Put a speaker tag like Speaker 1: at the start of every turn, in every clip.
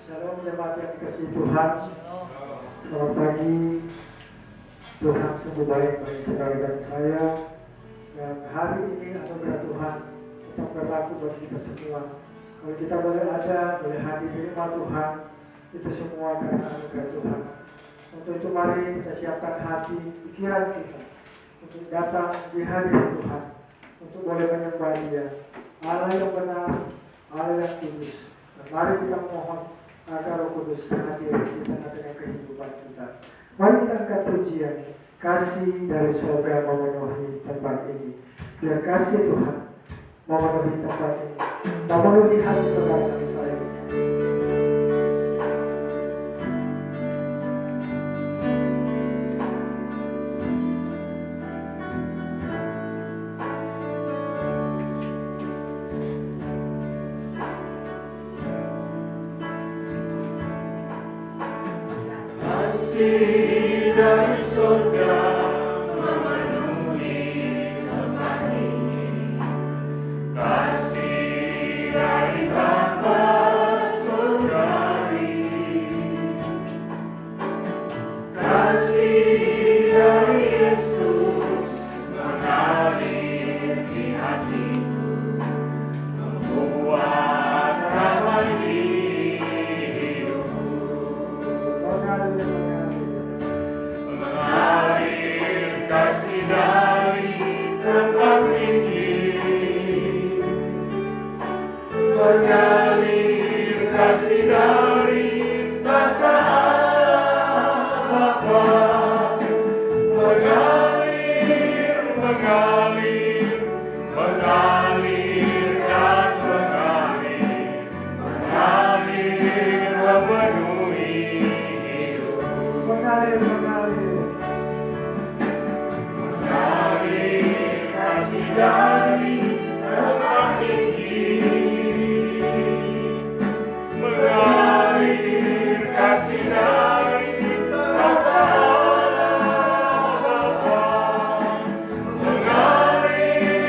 Speaker 1: Shalom jemaat yang dikasihi Tuhan. Selamat pagi. Tuhan sungguh baik bagi saudara dan saya. Dan hari ini anugerah Tuhan tetap berlaku bagi kita semua. Kalau kita boleh ada, boleh hadir di rumah Tuhan, itu semua karena anugerah Tuhan. Untuk itu mari kita siapkan hati, pikiran kita untuk datang di hadirat Tuhan, untuk boleh menyembah Dia, Allah yang benar, Allah yang kudus. Dan mari kita mohon agar Roh Kudus hadir di tengah-tengah kehidupan kita. Mari kita angkat pujian, kasih dari surga memenuhi tempat ini. Biar kasih Tuhan memenuhi tempat ini, memenuhi hati saudara dan saya.
Speaker 2: Kasih dari surga memenuhi tempat ini. Kasih dari Bapa surgawi. Kasih dari Yesus mengalir di hatiku, membuat ramai hidupku. Mengalir kasih dari tempat tinggi, mengalir kasih dari tata Allah Bapa, mengalir, mengalir, mengalir dan mengalir, mengalir memenuhi hidupku.
Speaker 1: Mengalir
Speaker 2: kasih dari tempat tinggi, mengalir kasih dari tata Allah Bapa, mengalir,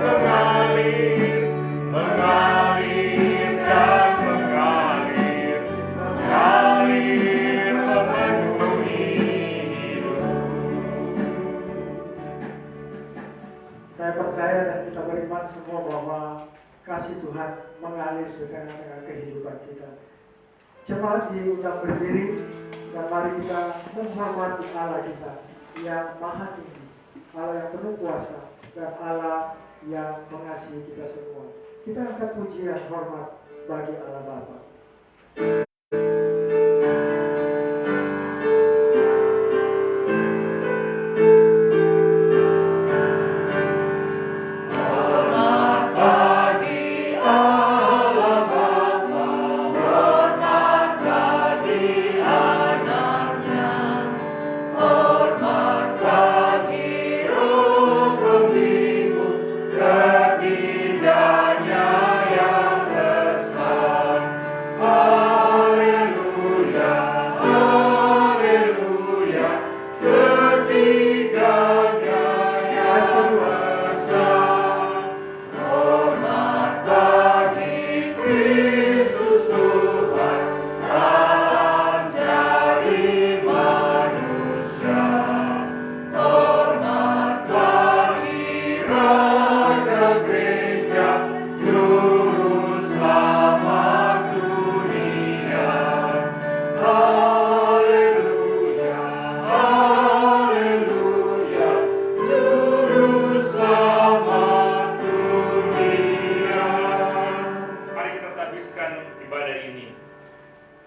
Speaker 2: mengalir, mengalir dan mengalir, mengalir memenuhi hidupku.
Speaker 1: Saya percaya dan kita beriman semua bahwa kasih Tuhan mengalir di tengah-tengah kehidupan kita. Jemaat diundang berdiri dan mari kita menghormati Allah kita yang maha tinggi, Allah yang penuh kuasa dan Allah yang mengasihi kita semua. Kita angkat pujian hormat bagi Allah Bapa.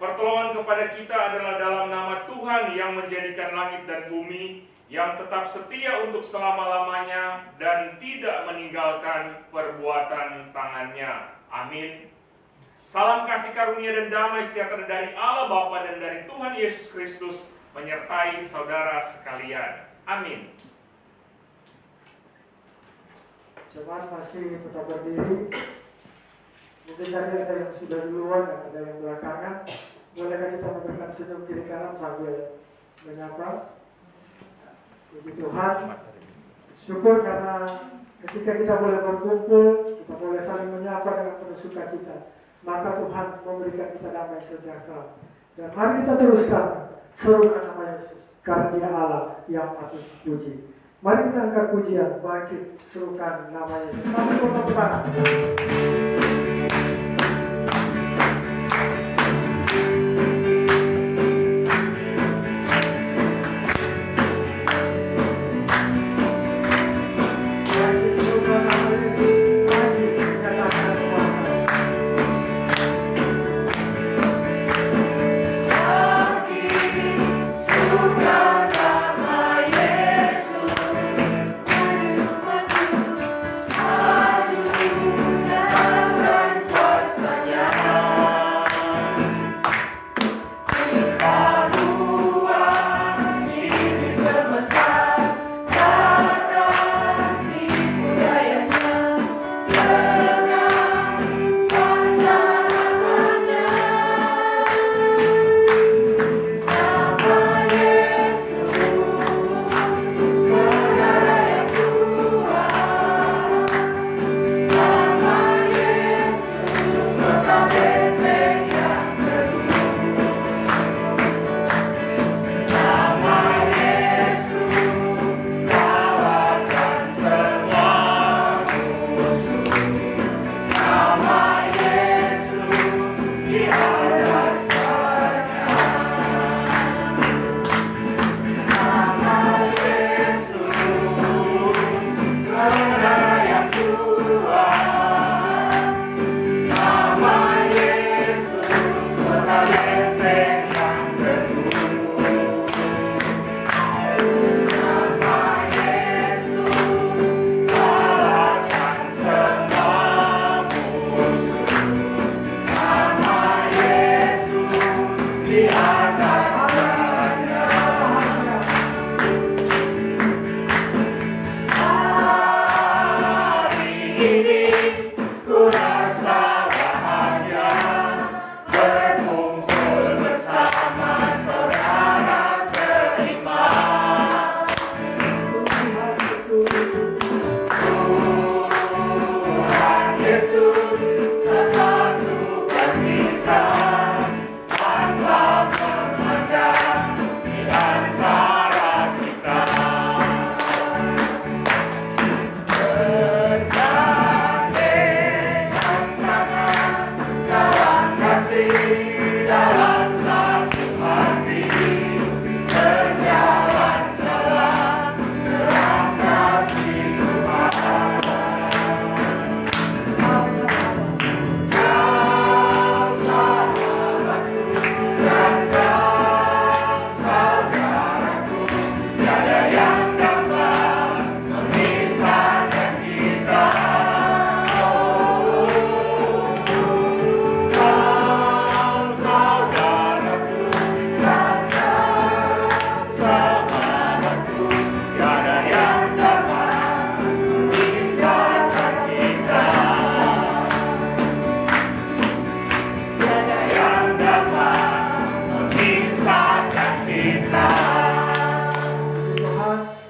Speaker 2: Pertolongan kepada kita adalah dalam nama Tuhan yang menjadikan langit dan bumi, yang tetap setia untuk selama-lamanya dan tidak meninggalkan perbuatan tangannya. Amin. Salam kasih karunia dan damai sejahtera dari Allah Bapa dan dari Tuhan Yesus Kristus menyertai saudara sekalian. Amin.
Speaker 1: Jemaat masih tetap berdiri. Mungkin tadi ada yang sudah duluan dan ada yang belakangan. Bolehkah kita memberikan senyum kiri kanan sambil menyapa? Puji Tuhan. Syukur karena ketika kita boleh berkumpul, kita boleh saling menyapa dengan penuh sukacita. maka Tuhan memberikan kita damai sejahtera. Dan mari kita teruskan serukan nama Yesus, karena Dia Allah yang patut puji. Mari kita angkat pujian, bangkit, serukan nama Yesus. Sampai bertemu.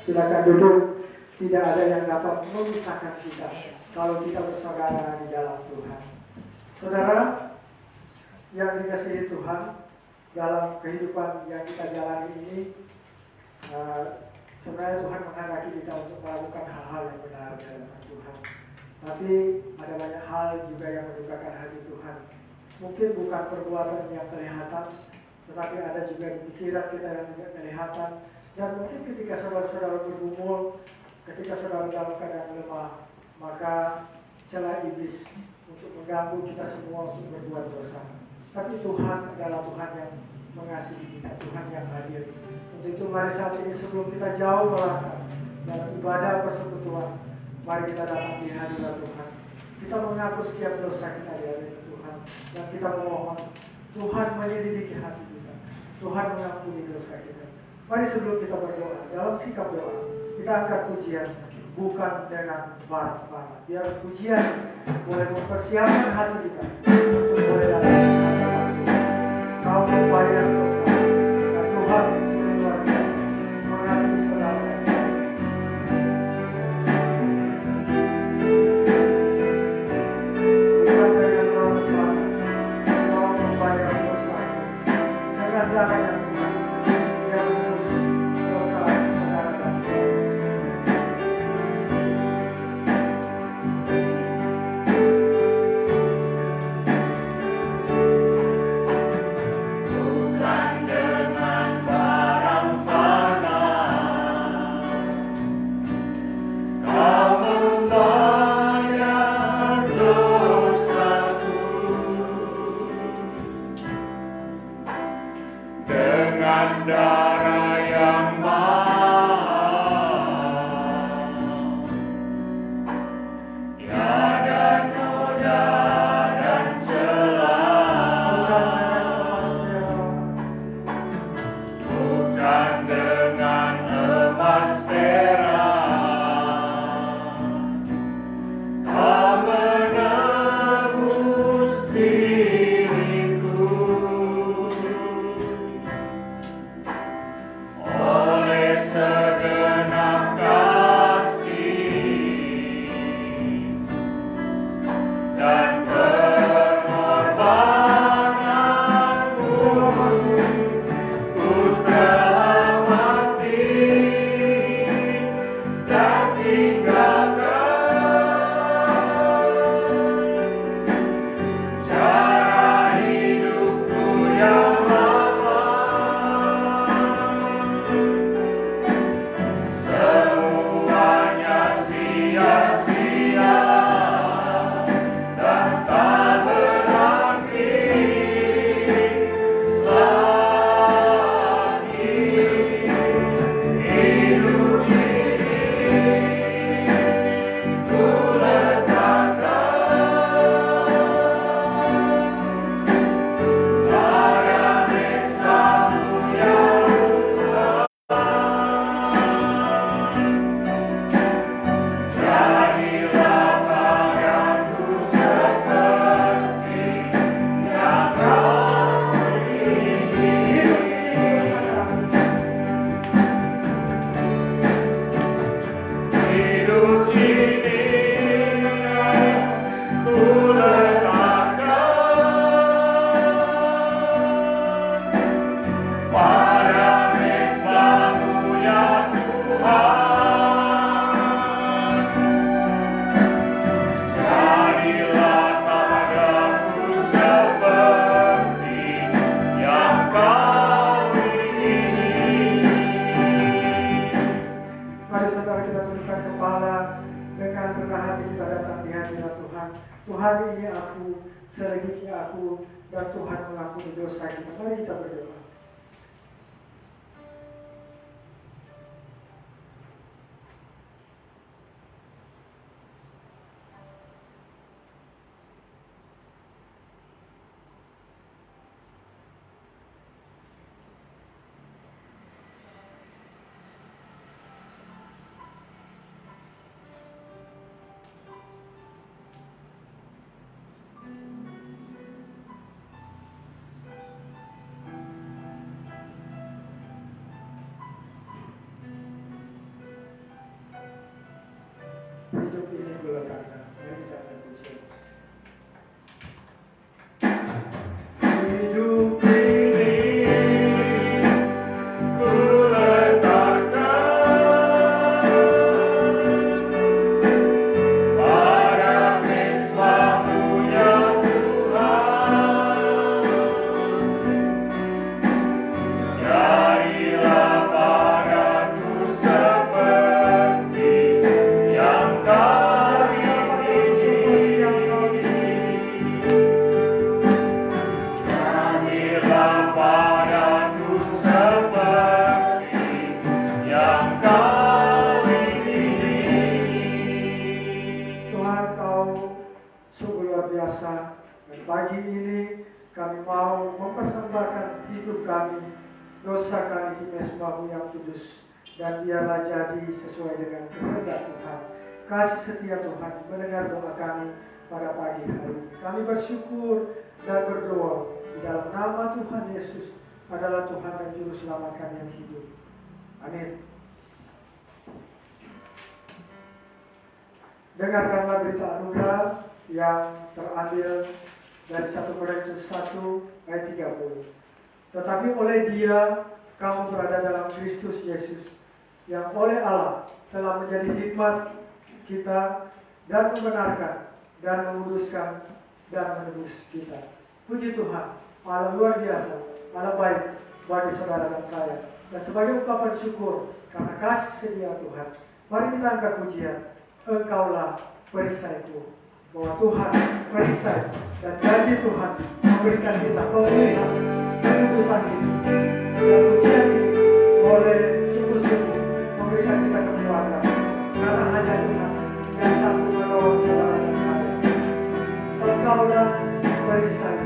Speaker 1: Silakan duduk. Tidak ada yang dapat memisahkan kita kalau kita bersaudara di dalam Tuhan. Saudara yang dikasihi Tuhan, dalam kehidupan yang kita jalani ini, sebenarnya Tuhan menghendaki kita untuk melakukan hal-hal yang benar di hadapan Tuhan. Tapi ada banyak hal juga yang mendukakan hati Tuhan. Mungkin bukan perbuatan yang kelihatan, tetapi ada juga di pikiran kita yang tidak kelihatan. Dan mungkin ketika saudara-saudara bergumul, ketika saudara dalam keadaan lemah, maka celah iblis untuk mengganggu kita semua untuk berbuat dosa. Tapi Tuhan adalah Tuhan yang mengasihi kita, Tuhan yang hadir. Untuk itu mari saat ini sebelum kita jauh melangkah dalam ibadah persekutuan, mari kita datang di hadirat Tuhan. Kita mengaku setiap dosa kita di hadirat Tuhan, dan kita memohon Tuhan menyelidiki hati kita, Tuhan mengampuni dosa kita. Mari sebelum kita berdoa, dalam sikap doa, kita angkat pujian, bukan dengan barang-barang. Biar pujian boleh mempersiapkan hati kita untuk boleh dalam kau membayar dosa. Dan Tuhan sungguh luar biasa mengasihi saudara. Bukan dengan barang-barang,
Speaker 2: darah yang mahal, tiada noda dan celah, bukan dengan emas perak, kau menebus diriku. Oleh segenap kasih dan pengorbananmu, ku telah mati dan tinggalkan cara hidupku yang lama. Semuanya sia-sia dan tak berarti lagi. Hidup ini ku letakkan pada Mesa-Mu yang jadilah padaku seperti yang Kau inginkan. Hidup ini ku letakkan pada Mesa-Mu ya Tuhan. Jadilah padaku seperti yang Kau ingini.
Speaker 1: Mari saudara kita tundukkan kepala dengan rendah hati kita datang di hadirat Tuhan. Tuhan, ini aku, selidiki aku, dan Tuhan mengampuni dosa kita. Mari kita berdoa. Hidup ini ku letakkan. Mari kita akan puji.
Speaker 2: Hidup ini ku letakkan pada Mesa-Mu ya Tuhan. Jadilah padaku seperti yang Kau ingini. Jadilah padaku seperti yang Kau ingini.
Speaker 1: Tuhan, Kau sungguh luar biasa. Dan pagi ini kami mau mempersembahkan hidup kami, dosa kami di Mesa-Mu yang kudus. Dan biarlah jadi sesuai dengan kehendak Tuhan. Kasih setia Tuhan mendengar doa kami pada pagi hari ini. Kami bersyukur dan berdoa di dalam nama Tuhan Yesus adalah Tuhan dan Juru Selamat kami yang hidup. Amin. Dengarkanlah berita anugerah yang terambil dari 1 Korintus 1 ayat 30. Tetapi oleh Dia kamu berada dalam Kristus Yesus, yang oleh Allah telah menjadi hikmat kita dan membenarkan dan menguduskan dan menebus kita. Puji Tuhan, Allah luar biasa, Allah baik bagi saudara dan saya. Dan sebagai ungkapan syukur karena kasih setia Tuhan, mari kita angkat pujian. Engkaulah perisaiku, bahwa Tuhan perisai dan janji Tuhan memberikan kita pemulihan dan tebusan hidup. Dan ujian ini boleh sungguh-sungguh memberikan kita kekuatan, karena hanya Tuhan yang sanggup menolong saudara dan saya. Engkaulah perisai.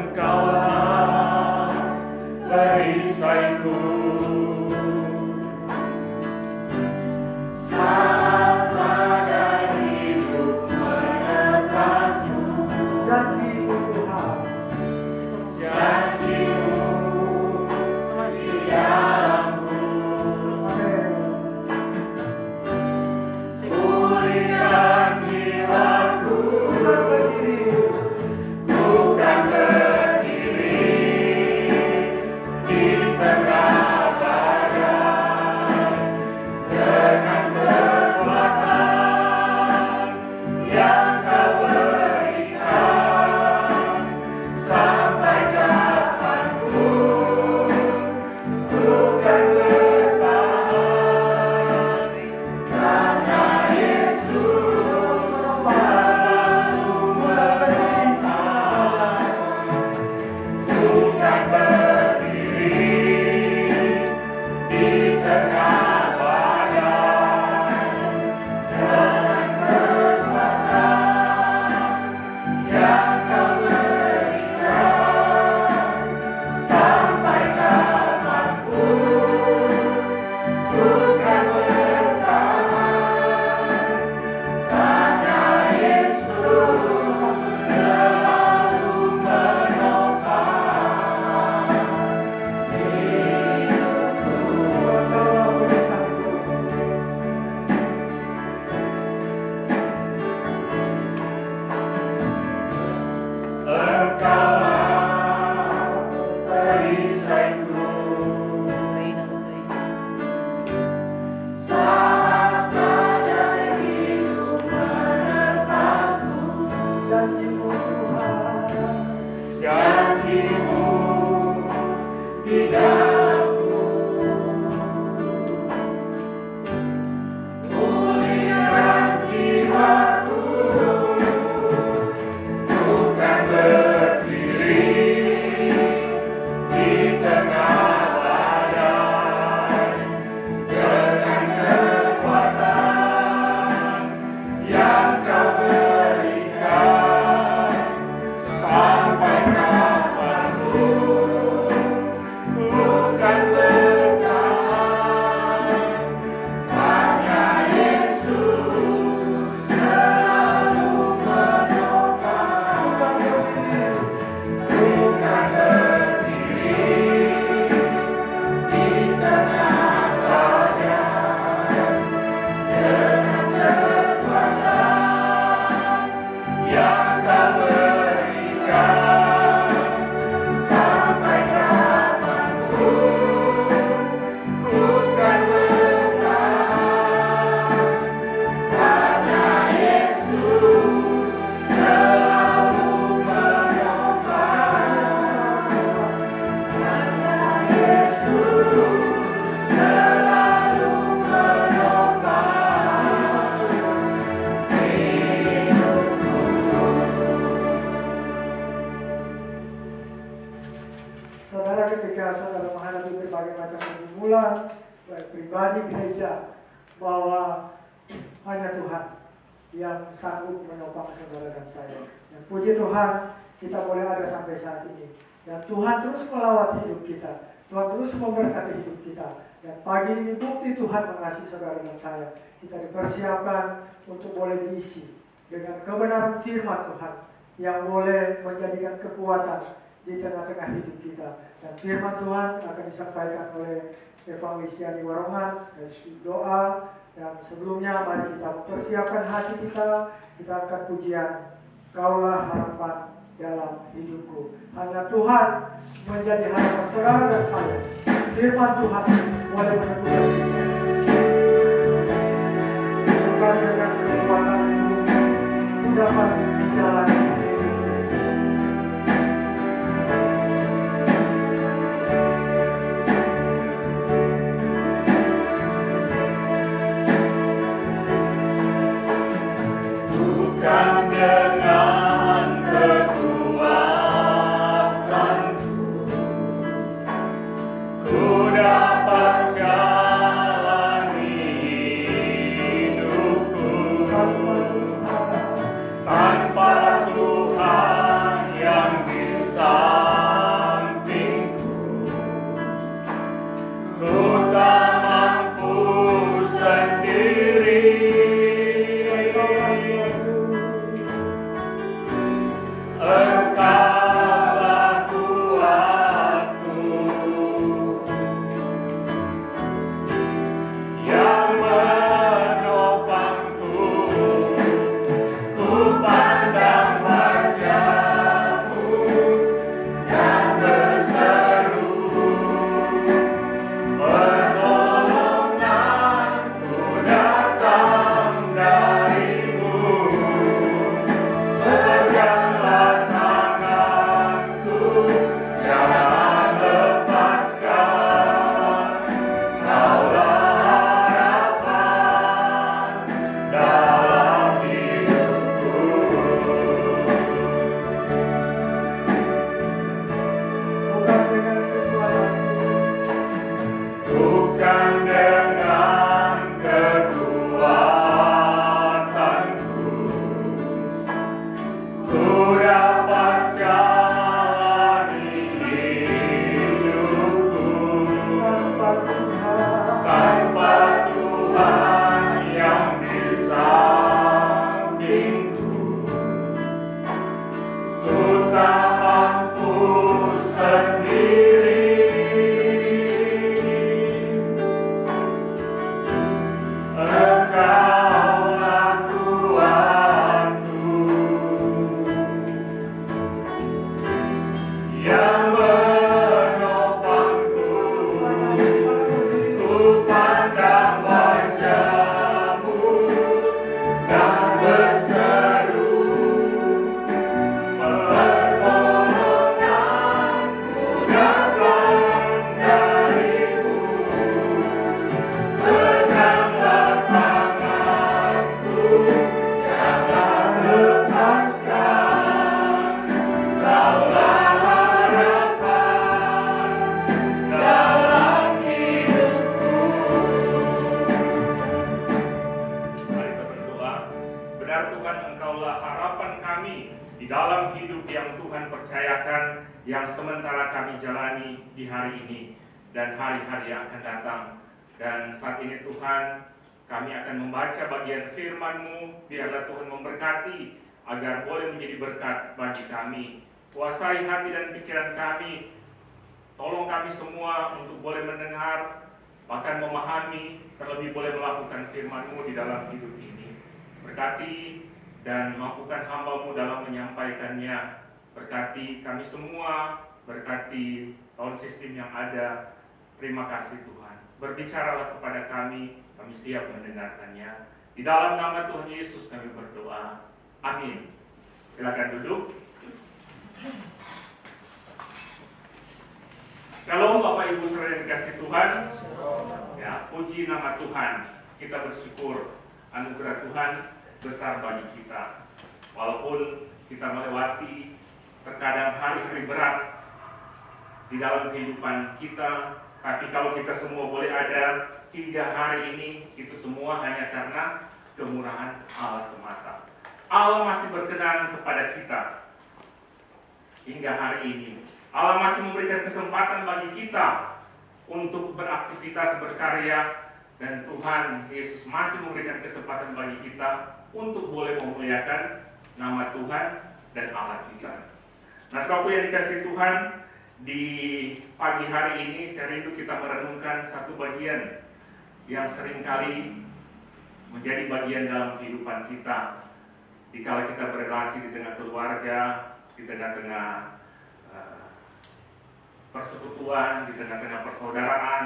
Speaker 2: Engkaulah perisaiku, saat pada hidup menepatku.
Speaker 1: Janji-Mu Tuhan,
Speaker 2: Janji-Mu di dalamku, pulihkan jiwaku.
Speaker 1: Tuhan berdiri,
Speaker 2: Bukan berdiri di tengah badai dengan kekuatan yang Kau berikan, sampai kapanpun bukan bertahan, karena Yesus selalu menopang. Bukan berdiri di tengah badai dengan kekuatan yang Kau berikan, sampai kapanpun bukan bertahan, karena Yesus selalu menopang hidupku.
Speaker 1: Engkaulah perisaiku.
Speaker 2: Engkaulah perisaiku, saat badai hidup menepatku.
Speaker 1: Janji-Mu Tuhan,
Speaker 2: Janji-Mu di dalamku, pulihkan jiwaku. Bukan berdiri di tengah badai dengan kekuatan yang Kau berikan, sampai kapanpun bukan bertahan, karena Yesus selalu menopang. Bukan berdiri di tengah badai dengan kekuatan yang Kau berikan, sampai kapanpun bukan bertahan, karena Yesus selalu menopang. Karena Yesus selalu menopang hidupku.
Speaker 1: saudara, ketika saudara menghadapi berbagai macam pergumulan, baik pribadi gereja, bahwa hanya Tuhan yang sanggup menopang saudara dan saya. Dan puji Tuhan, kita boleh ada sampai saat ini. Dan Tuhan terus melawat hidup kita. Tuhan terus memberkati hidup kita. Dan pagi ini bukti Tuhan mengasihi saudara dan saya. Kita dipersiapkan untuk boleh diisi dengan kebenaran firman Tuhan yang boleh menjadikan kekuatan di tengah-tengah hidup kita. Dan firman Tuhan akan disampaikan oleh Evangelis Yani Warongan dari doa. Dan sebelumnya mari kita mempersiapkan hati kita. Kita akan pujian Kaulah harapan dalam hidupku. Hanya Tuhan menjadi harapan saudara dan saya. Firman Tuhan boleh meneguhkan kita. Bukan dengan kekuatan itu dapat dijalani.
Speaker 2: yang sementara kami jalani di hari ini dan hari-hari yang akan datang. Dan saat ini Tuhan, kami akan membaca bagian firman-Mu. Biarlah Tuhan memberkati agar boleh menjadi berkat bagi kami. Kuasai hati dan pikiran kami. Tolong kami semua untuk boleh mendengar, bahkan memahami, terlebih boleh melakukan firman-Mu di dalam hidup ini. Berkati dan mampukan hamba-Mu dalam menyampaikannya. Berkati kami semua, berkati sound system yang ada. Terima kasih Tuhan. Berbicaralah kepada kami siap mendengarkannya. Di dalam nama Tuhan Yesus kami berdoa. Amin. Silakan duduk. Shalom Bapak Ibu saudara yang dikasih Tuhan. Ya, puji nama Tuhan. Kita bersyukur anugerah Tuhan besar bagi kita. Walaupun kita melewati terkadang hari-hari berat di dalam kehidupan kita, tapi kalau kita semua boleh ada hingga hari ini, itu semua hanya karena kemurahan Allah semata. Allah masih berkenan kepada kita hingga hari ini. Allah masih memberikan kesempatan bagi kita untuk beraktivitas, berkarya, dan Tuhan Yesus masih memberikan kesempatan bagi kita untuk boleh memuliakan nama Tuhan dan Allah kita. Nah, saudaraku yang dikasih Tuhan, di pagi hari ini saya rindu kita merenungkan satu bagian yang seringkali menjadi bagian dalam kehidupan kita. Dikala kita berrelasi di tengah keluarga, di tengah-tengah persekutuan, di tengah-tengah persaudaraan,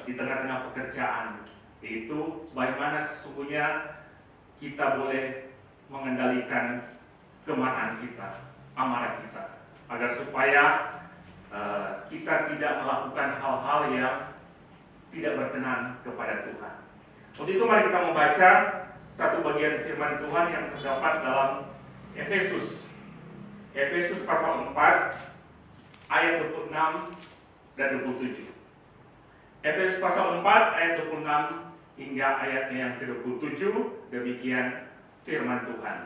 Speaker 2: di tengah-tengah pekerjaan, yaitu bagaimana sesungguhnya kita boleh mengendalikan kemarahan kita, amarah kita, agar supaya kita tidak melakukan hal-hal yang tidak berkenan kepada Tuhan. Untuk itu mari kita membaca satu bagian firman Tuhan yang terdapat dalam Efesus. Efesus pasal 4 ayat 26 dan 27. Efesus pasal 4 ayat 26 hingga ayatnya yang ke-27, demikian firman Tuhan.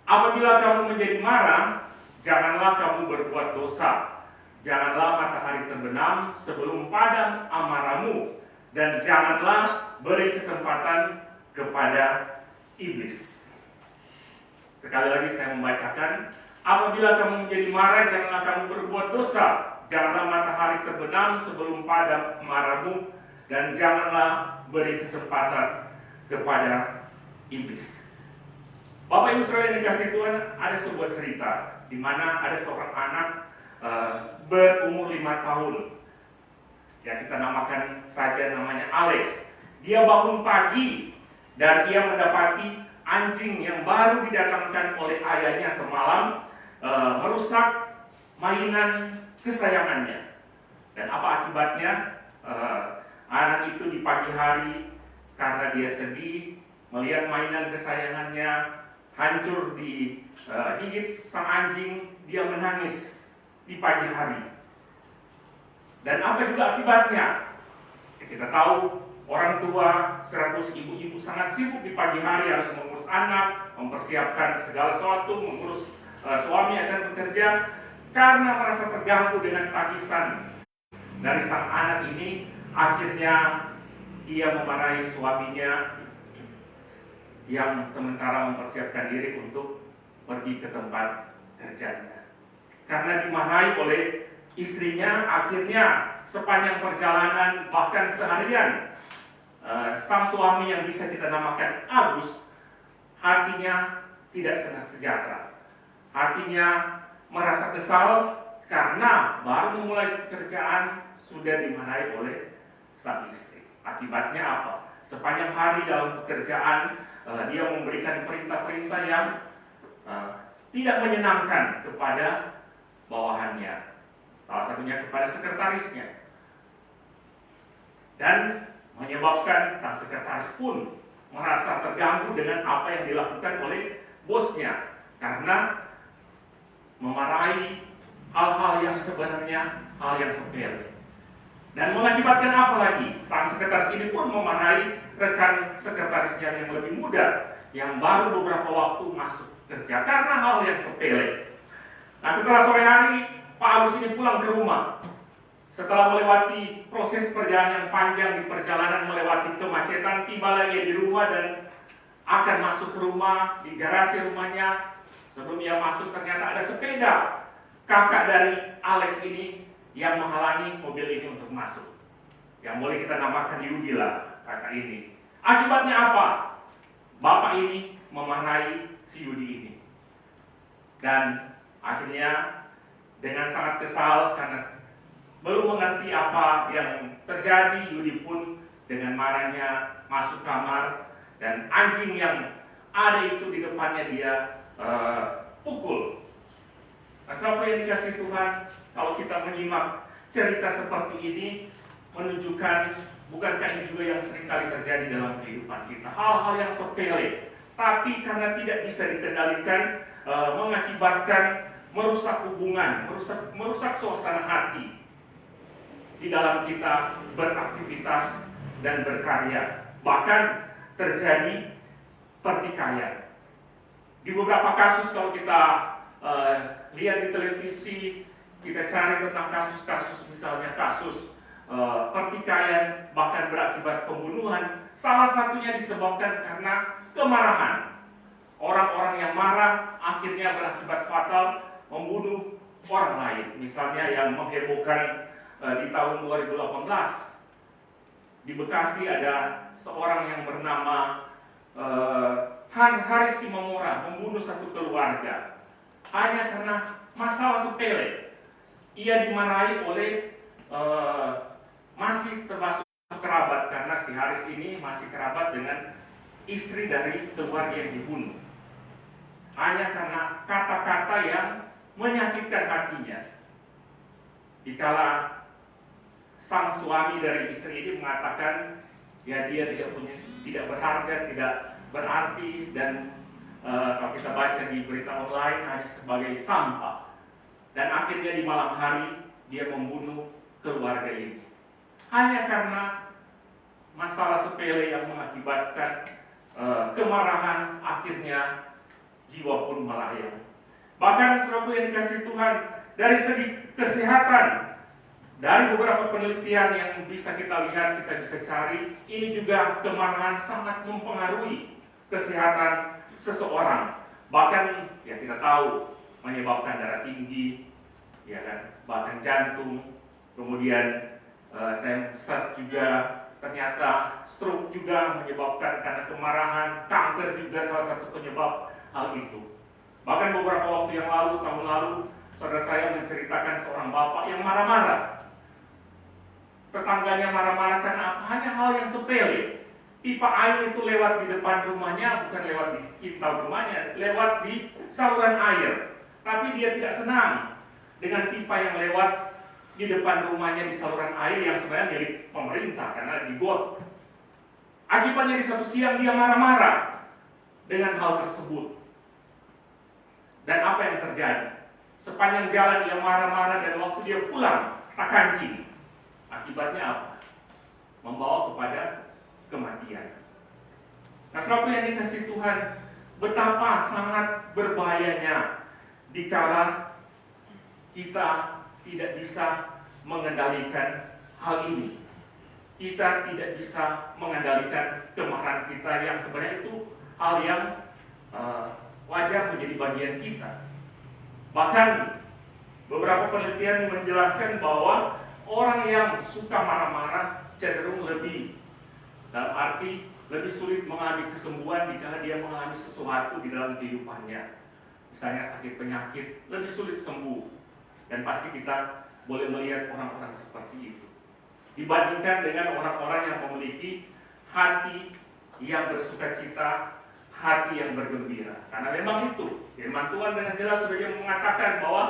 Speaker 2: Apabila kamu menjadi marah, janganlah kamu berbuat dosa. Janganlah matahari terbenam sebelum padam amarahmu, dan janganlah beri kesempatan kepada iblis. Sekali lagi saya membacakan. Apabila kamu menjadi marah, janganlah kamu berbuat dosa. Janganlah matahari terbenam sebelum padam amarahmu, dan janganlah beri kesempatan kepada iblis. Bapak Ibu saudara yang dikasih Tuhan, ada sebuah cerita di mana ada seorang anak berumur 5 tahun. Ya, kita namakan saja namanya Alex. Dia bangun pagi dan ia mendapati anjing yang baru didatangkan oleh ayahnya semalam merusak mainan kesayangannya. Dan apa akibatnya? Anak itu di pagi hari karena dia sedih melihat mainan kesayangannya hancur digigit sang anjing, dia menangis di pagi hari. Dan apa juga akibatnya? Kita tahu orang tua, 100 ibu-ibu sangat sibuk di pagi hari, harus mengurus anak, mempersiapkan segala sesuatu, mengurus suami akan bekerja, karena merasa terganggu dengan tangisan dari sang anak ini. Akhirnya ia memarahi suaminya yang sementara mempersiapkan diri untuk pergi ke tempat kerjanya. Karena dimarahi oleh istrinya, akhirnya sepanjang perjalanan, bahkan seharian, sang suami yang bisa kita namakan Agus, hatinya tidak senang sejahtera. Hatinya merasa kesal karena baru memulai pekerjaan sudah dimarahi oleh sang istri. Akibatnya apa? Sepanjang hari dalam pekerjaan, dia memberikan perintah-perintah yang tidak menyenangkan kepada bawahannya, salah satunya kepada sekretarisnya, dan menyebabkan sang sekretaris pun merasa terganggu dengan apa yang dilakukan oleh bosnya, karena memarahi hal-hal yang sebenarnya hal yang sepele. Dan mengakibatkan apa lagi? Sang sekretaris ini pun memarahi rekan sekretarisnya yang lebih muda, yang baru beberapa waktu masuk kerja, karena hal yang sepele. Nah, setelah sore hari, Pak Agus ini pulang ke rumah. Setelah melewati proses perjalanan yang panjang, di perjalanan melewati kemacetan, tibalah ia di rumah dan akan masuk ke rumah, di garasi rumahnya. Sebelum ia masuk, ternyata ada sepeda kakak dari Alex ini yang menghalangi mobil ini untuk masuk. Yang boleh kita namakan Yudi lah, kakak ini. Akibatnya apa? Bapak ini memarahi si Yudi ini. Dan akhirnya dengan sangat kesal karena belum mengerti apa yang terjadi, Yudi pun dengan marahnya masuk kamar, dan anjing yang ada itu di depannya dia pukul. Saudara yang dikasihi Tuhan, kalau kita menyimak cerita seperti ini, menunjukkan bukankah ini juga yang seringkali terjadi dalam kehidupan kita. Hal-hal yang sepele, tapi karena tidak bisa dikendalikan, mengakibatkan merusak hubungan, merusak suasana hati di dalam kita beraktivitas dan berkarya. Bahkan terjadi pertikaian. Di beberapa kasus kalau kita lihat di televisi, kita cari tentang kasus-kasus, misalnya kasus pertikaian bahkan berakibat pembunuhan, salah satunya disebabkan karena kemarahan. Orang-orang yang marah akhirnya berakibat fatal, membunuh orang lain. Misalnya yang menghebohkan di tahun 2018 di Bekasi, ada seorang yang bernama Haris Simamora membunuh satu keluarga hanya karena masalah sepele. Ia dimarahi oleh masih termasuk kerabat, karena si Haris ini masih kerabat dengan istri dari keluarga yang dibunuh, hanya karena kata-kata yang menyakitkan hatinya. Dikala sang suami dari istri ini mengatakan, ya dia tidak berharga, tidak berarti, dan kalau kita baca di berita online hanya sebagai sampah. Dan akhirnya di malam hari dia membunuh keluarga ini hanya karena masalah sepele yang mengakibatkan kemarahan. Akhirnya jiwa pun melayang. Bahkan saudara yang dikasihi Tuhan, dari segi kesehatan, dari beberapa penelitian yang bisa kita lihat, kita bisa cari, ini juga kemarahan sangat mempengaruhi kesehatan seseorang. Bahkan ya kita tahu menyebabkan darah tinggi, ya kan, bahkan jantung. Kemudian saya search juga, ternyata stroke juga menyebabkan karena kemarahan, kanker juga salah satu penyebab hal itu. Bahkan beberapa waktu yang lalu, tahun lalu, saudara saya menceritakan seorang bapak yang marah-marah. Tetangganya marah-marah karena apa? Hanya hal yang sepele. Pipa air itu lewat di depan rumahnya, bukan lewat di kintal rumahnya, lewat di saluran air. Tapi dia tidak senang dengan pipa yang lewat di depan rumahnya di saluran air yang sebenarnya milik pemerintah karena digot. Akibatnya di suatu siang dia marah-marah dengan hal tersebut. Dan apa yang terjadi? Sepanjang jalan dia marah-marah, dan waktu dia pulang tak kancing. Akibatnya apa? membawa kepada kematian. Nah, saudara yang dikasih Tuhan, betapa sangat berbahayanya dikala kita tidak bisa mengendalikan hal ini. Kita tidak bisa mengendalikan kemarahan kita yang sebenarnya itu hal yang wajar menjadi bagian kita. Bahkan beberapa penelitian menjelaskan bahwa orang yang suka marah-marah cenderung lebih, dalam arti lebih sulit mengalami kesembuhan jika dia mengalami sesuatu di dalam kehidupannya. Misalnya sakit penyakit, lebih sulit sembuh. Dan pasti kita boleh melihat orang-orang seperti itu dibandingkan dengan orang-orang yang memiliki hati yang bersukacita, hati yang bergembira. Karena memang itu firman Tuhan dengan jelas sudah mengatakan bahwa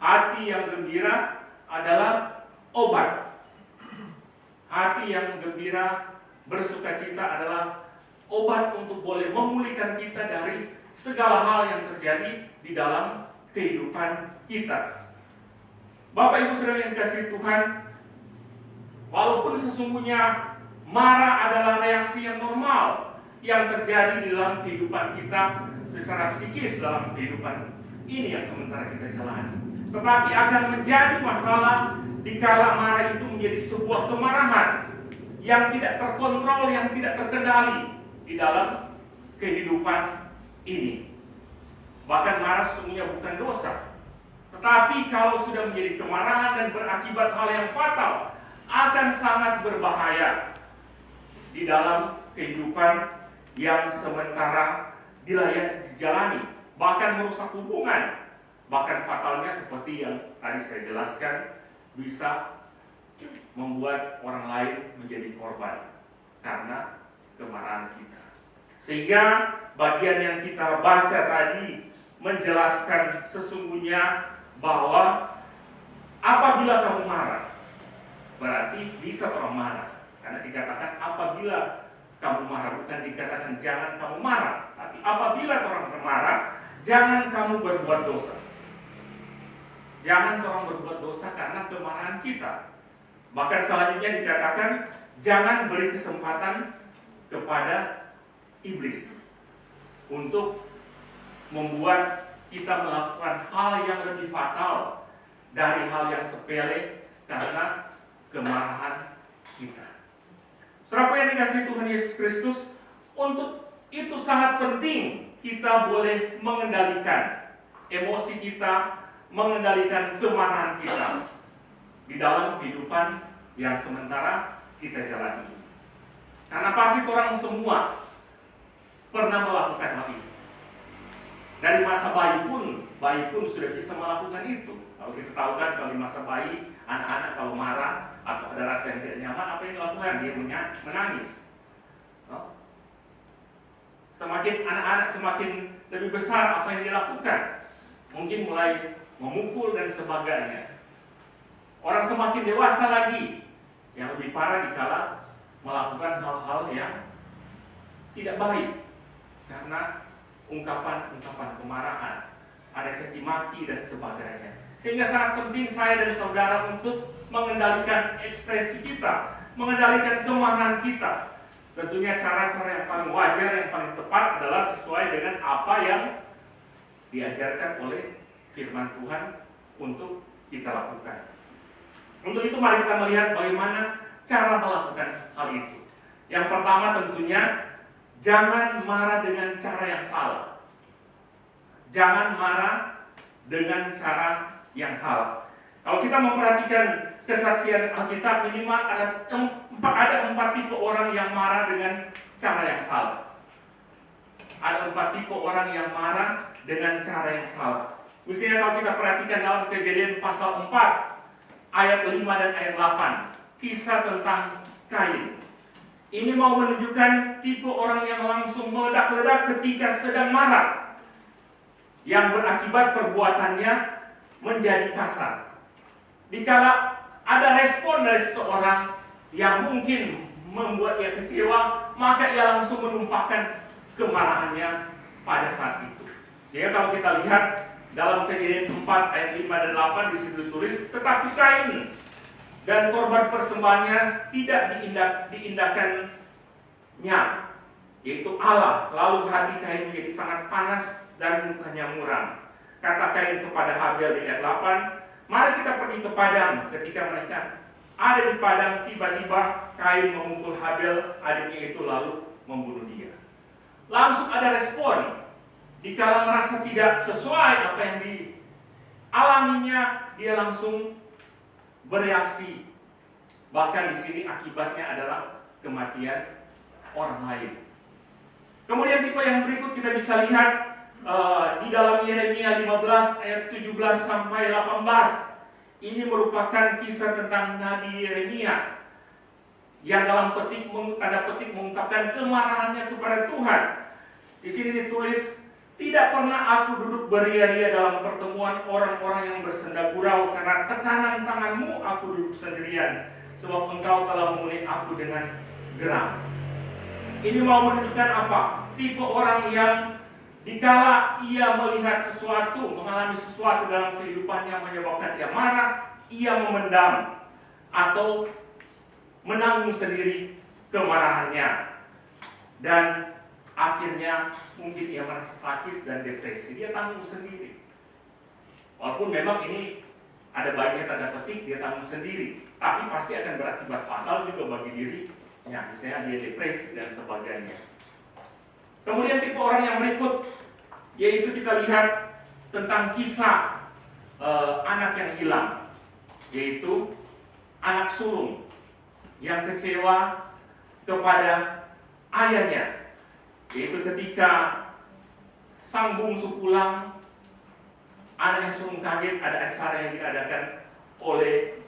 Speaker 2: hati yang gembira adalah obat. Hati yang gembira, bersukacita adalah obat untuk boleh memulihkan kita dari segala hal yang terjadi di dalam kehidupan kita. Bapak Ibu Saudara yang dikasihi Tuhan, walaupun sesungguhnya marah adalah reaksi yang normal yang terjadi di dalam kehidupan kita secara psikis dalam kehidupan ini yang sementara kita jalani, tetapi akan menjadi masalah dikala marah itu menjadi sebuah kemarahan yang tidak terkontrol, yang tidak terkendali di dalam kehidupan ini. Bahkan marah sesungguhnya bukan dosa, tetapi kalau sudah menjadi kemarahan dan berakibat hal yang fatal, akan sangat berbahaya di dalam kehidupan yang sementara dijalani, bahkan merusak hubungan, bahkan fatalnya seperti yang tadi saya jelaskan, bisa membuat orang lain menjadi korban karena kemarahan kita. Sehingga bagian yang kita baca tadi menjelaskan sesungguhnya bahwa apabila kamu marah, berarti bisa orang marah. Karena dikatakan apabila kamu marah, bukan dikatakan jangan kamu marah, tapi apabila orang marah, jangan kamu berbuat dosa. Jangan orang berbuat dosa karena kemarahan kita. Bahkan selanjutnya dikatakan jangan beri kesempatan kepada iblis untuk membuat kita melakukan hal yang lebih fatal dari hal yang sepele karena kemarahan kita. Saudara yang dikasihi Tuhan Yesus Kristus, untuk itu sangat penting kita boleh mengendalikan emosi kita, mengendalikan kemarahan kita di dalam kehidupan yang sementara kita jalani. Karena pasti orang semua pernah melakukan hal itu. Dari masa bayi pun sudah bisa melakukan itu. Kalau kita tahu kan kalau di masa bayi, anak-anak kalau marah atau ada rasa yang tidak nyaman, apa yang dilakukan? Dia menangis. Semakin anak-anak semakin lebih besar, apa yang dia lakukan? Mungkin mulai memukul dan sebagainya. Orang semakin dewasa lagi, yang lebih parah dikala melakukan hal-hal yang tidak baik karena ungkapan-ungkapan kemarahan, ada caci maki dan sebagainya. Sehingga sangat penting saya dan saudara untuk mengendalikan ekspresi kita, mengendalikan kemarahan kita. Tentunya cara-cara yang paling wajar, yang paling tepat adalah sesuai dengan apa yang diajarkan oleh firman Tuhan untuk kita lakukan. Untuk itu mari kita melihat bagaimana cara melakukan hal itu. Yang pertama tentunya jangan marah dengan cara yang salah. Jangan marah dengan cara yang salah. Kalau kita memperhatikan kesaksian Alkitab, minimal ada 4 tipe orang yang marah dengan cara yang salah. Ada 4 tipe orang yang marah dengan cara yang salah. Misalnya kalau kita perhatikan dalam Kejadian pasal 4 ayat 5 dan ayat 8, kisah tentang Kain. Ini mau menunjukkan tipe orang yang langsung meledak-ledak ketika sedang marah, yang berakibat perbuatannya menjadi kasar. Dikala ada respon dari seseorang yang mungkin membuat ia kecewa, maka ia langsung menumpahkan kemarahannya pada saat itu. Sehingga kalau kita lihat dalam Kejadian 4 ayat 5 dan 8 di situ ditulis, tetapi Kain dan korban persembahannya tidak diindahkannya, yaitu Allah. Lalu hati Kain menjadi sangat panas dan mukanya muram. Kata Kain kepada Habel di ayat 8, mari kita pergi ke padang. Ketika mereka ada di padang, tiba-tiba Kain memukul Habel adiknya itu lalu membunuh dia. Langsung ada respon. Dikala merasa tidak sesuai apa yang dialaminya, dia langsung bereaksi. Bahkan di sini akibatnya adalah kematian orang lain. Kemudian tipe yang berikut kita bisa lihat di dalam Yeremia 15 ayat 17 sampai 18. Ini merupakan kisah tentang Nabi Yeremia yang dalam tanda petik mengungkapkan kemarahannya kepada Tuhan. Di sini ditulis, tidak pernah aku duduk beria-ria dalam pertemuan orang-orang yang bersenda gurau, karena tekanan tanganmu aku duduk sendirian, sebab engkau telah memenuhi aku dengan geram. Ini mau menunjukkan apa? Tipe orang yang dikala ia melihat sesuatu, mengalami sesuatu dalam kehidupannya menyebabkan ia marah, ia memendam atau menanggung sendiri kemarahannya, dan akhirnya mungkin ia merasa sakit dan depresi, dia tanggung sendiri. Walaupun memang ini ada baiknya tanda petik dia tanggung sendiri, tapi pasti akan berakibat fatal juga bagi dirinya, misalnya dia depresi dan sebagainya. Kemudian tipe orang yang berikut, yaitu kita lihat tentang kisah anak yang hilang, yaitu anak sulung yang kecewa kepada ayahnya. Yaitu ketika sang bungsu pulang, anak yang sulung kaget ada acara yang diadakan oleh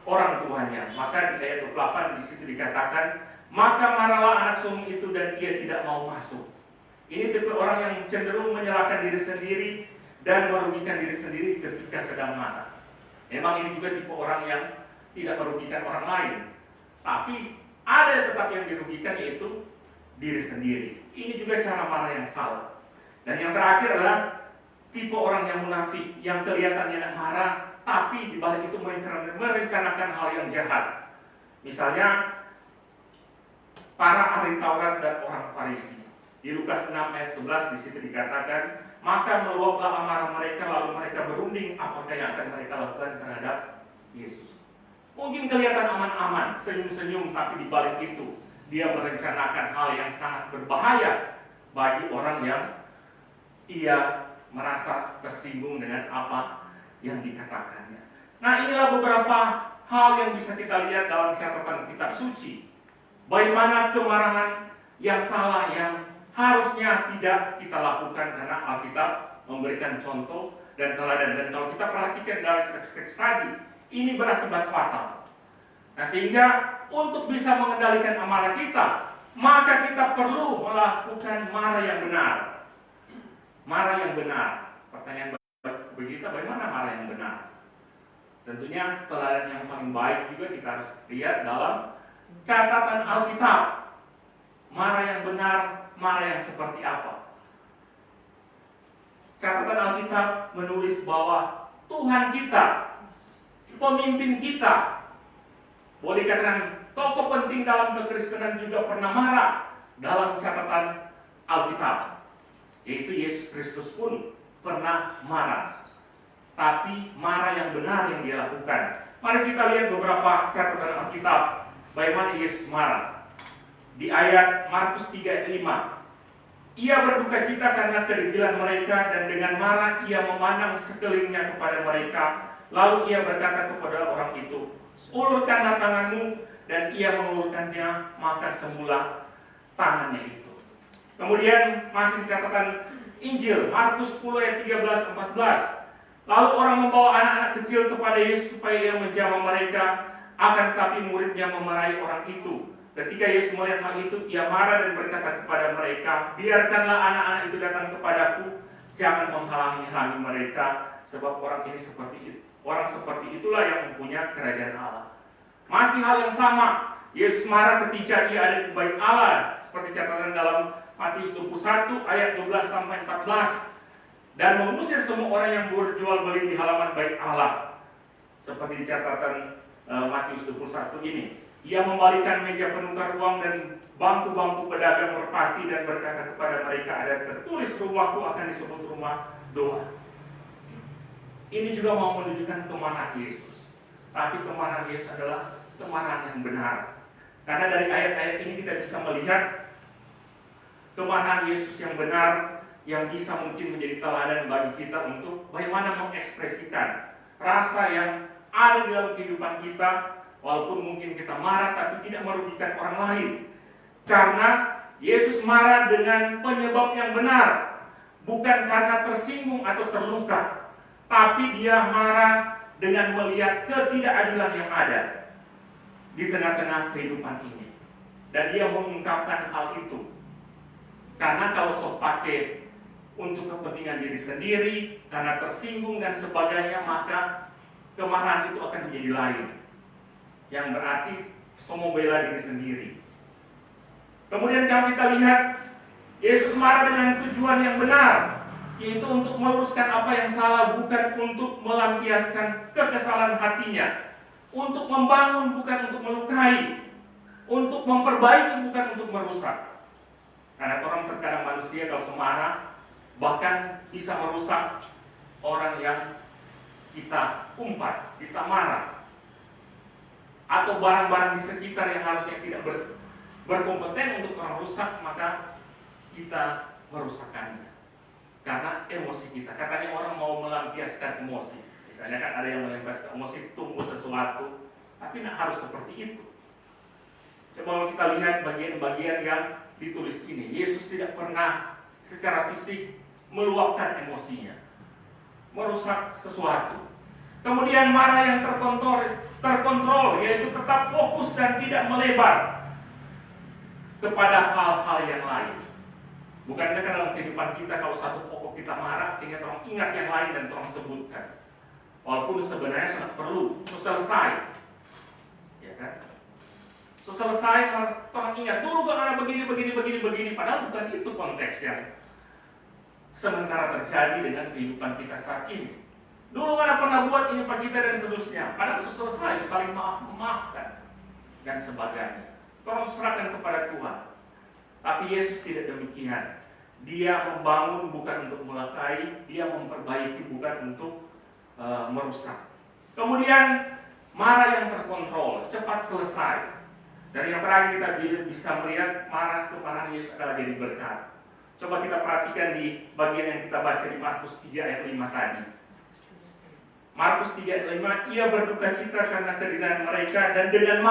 Speaker 2: orang tuanya. Maka di ayat 28 di situ dikatakan, maka marahlah anak sulung itu dan ia tidak mau masuk. Ini tipe orang yang cenderung menyalahkan diri sendiri dan merugikan diri sendiri ketika sedang marah. Memang ini juga tipe orang yang tidak merugikan orang lain, tapi ada tetap yang dirugikan, yaitu diri sendiri. Ini juga cara marah yang salah. Dan yang terakhir adalah tipe orang yang munafik, yang kelihatannya tidak marah, tapi di balik itu merencanakan hal yang jahat. Misalnya para ahli Taurat dan orang Farisi. Di Lukas 6 ayat 11 di situ dikatakan, maka meluaplah amarah mereka, lalu mereka berunding apakah yang akan mereka lakukan terhadap Yesus. Mungkin kelihatan aman-aman, senyum-senyum, tapi di balik itu dia merencanakan hal yang sangat berbahaya bagi orang yang ia merasa tersinggung dengan apa yang dikatakannya. Nah, inilah beberapa hal yang bisa kita lihat dalam catatan kitab suci. Bagaimana kemarahan yang salah yang harusnya tidak kita lakukan, karena Alkitab memberikan contoh dan teladan. Dan kalau kita perhatikan dalam teks-teks tadi, ini berakibat fatal. Nah, sehingga untuk bisa mengendalikan amarah kita, maka kita perlu melakukan marah yang benar. Marah yang benar. Pertanyaan bagi kita, bagaimana marah yang benar? Tentunya teladan yang paling baik juga kita harus lihat dalam catatan Alkitab. Marah yang benar, marah yang seperti apa? Catatan Alkitab menulis bahwa Tuhan kita, pemimpin kita, boleh dikatakan tokoh penting dalam kekristenan juga pernah marah dalam catatan Alkitab, yaitu Yesus Kristus pun pernah marah, tapi marah yang benar yang dia lakukan. Mari kita lihat beberapa catatan Alkitab bagaimana Yesus marah. Di ayat Markus 3 ayat 5, ia berduka cita karena kedegilan mereka, dan dengan marah ia memandang sekelilingnya kepada mereka. Lalu ia berkata kepada orang itu, ulurkanlah tanganmu, dan ia mengulurkannya, maka semula tangannya itu. Kemudian masih di catatan Injil, Markus 10 ayat 13-14. Lalu orang membawa anak-anak kecil kepada Yesus supaya ia menjamah mereka, akan tetapi muridnya memarahi orang itu. Ketika Yesus melihat hal itu, ia marah dan berkata kepada mereka, biarkanlah anak-anak itu datang kepadaku, jangan menghalangi mereka, sebab orang ini seperti itu. Orang seperti itulah yang mempunyai kerajaan Allah. Masih hal yang sama, Yesus marah ketika ia ada di bait Allah, seperti catatan dalam Matius 21 ayat 12-14, dan mengusir semua orang yang berjual beli di halaman bait Allah, seperti catatan Matius 21 ini. Ia membalikan meja penukar uang dan bangku-bangku pedagang merpati dan berkata kepada mereka, ada tertulis rumahku akan disebut rumah doa. Ini juga mau menunjukkan kemarahan Yesus. Tapi kemarahan Yesus adalah kemarahan yang benar. Karena dari ayat-ayat ini kita bisa melihat kemarahan Yesus yang benar, yang bisa mungkin menjadi teladan bagi kita untuk bagaimana mengekspresikan rasa yang ada di dalam kehidupan kita, walaupun mungkin kita marah tapi tidak merugikan orang lain. Karena Yesus marah dengan penyebab yang benar, bukan karena tersinggung atau terluka, tapi dia marah dengan melihat ketidakadilan yang ada di tengah-tengah kehidupan ini. Dan dia mengungkapkan hal itu. Karena kalau sok pakai untuk kepentingan diri sendiri, karena tersinggung dan sebagainya, maka kemarahan itu akan menjadi lain. Yang berarti semua bela diri sendiri. Kemudian kalau kita lihat, Yesus marah dengan tujuan yang benar, yaitu untuk meluruskan apa yang salah, bukan untuk melampiaskan kekesalan hatinya. Untuk membangun, bukan untuk melukai. Untuk memperbaiki, bukan untuk merusak. Karena orang terkadang manusia kalau marah bahkan bisa merusak orang yang kita umpat, kita marah, atau barang-barang di sekitar yang harusnya tidak berkompeten untuk orang rusak, maka kita merusakkannya karena emosi kita. Katanya orang mau melampiaskan emosi, misalnya kan ada yang melampiaskan emosi tumbuh sesuatu, tapi tidak harus seperti itu. Coba kita lihat bagian-bagian yang ditulis ini. Yesus tidak pernah secara fisik meluapkan emosinya, merusak sesuatu. Kemudian marah yang terkontrol, yaitu tetap fokus dan tidak melebar kepada hal-hal yang lain. Bukankah dalam kehidupan kita kalau satu pokok kita marah, tinggal ingat yang lain dan tolong sebutkan. Walaupun sebenarnya sangat perlu selesai, ya kan? Selesai, orang ingat dulu karena begini, padahal bukan itu konteks yang sementara terjadi dengan kehidupan kita saat ini. Dulu mana pernah buat ini Pak kita dan seterusnya, padahal selesai, saling memaafkan dan sebagainya. Tolong serahkan kepada Tuhan. Tapi Yesus tidak demikian. Dia membangun bukan untuk melukai, dia memperbaiki bukan untuk merusak. Kemudian marah yang terkontrol, cepat selesai. Dan yang terakhir kita bisa melihat kemarahan Yesus adalah jadi berkat. Coba kita perhatikan di bagian yang kita baca di Markus 3 ayat 5 tadi. Markus 3 ayat 5, ia berduka cita karena kedinaan mereka dan dengan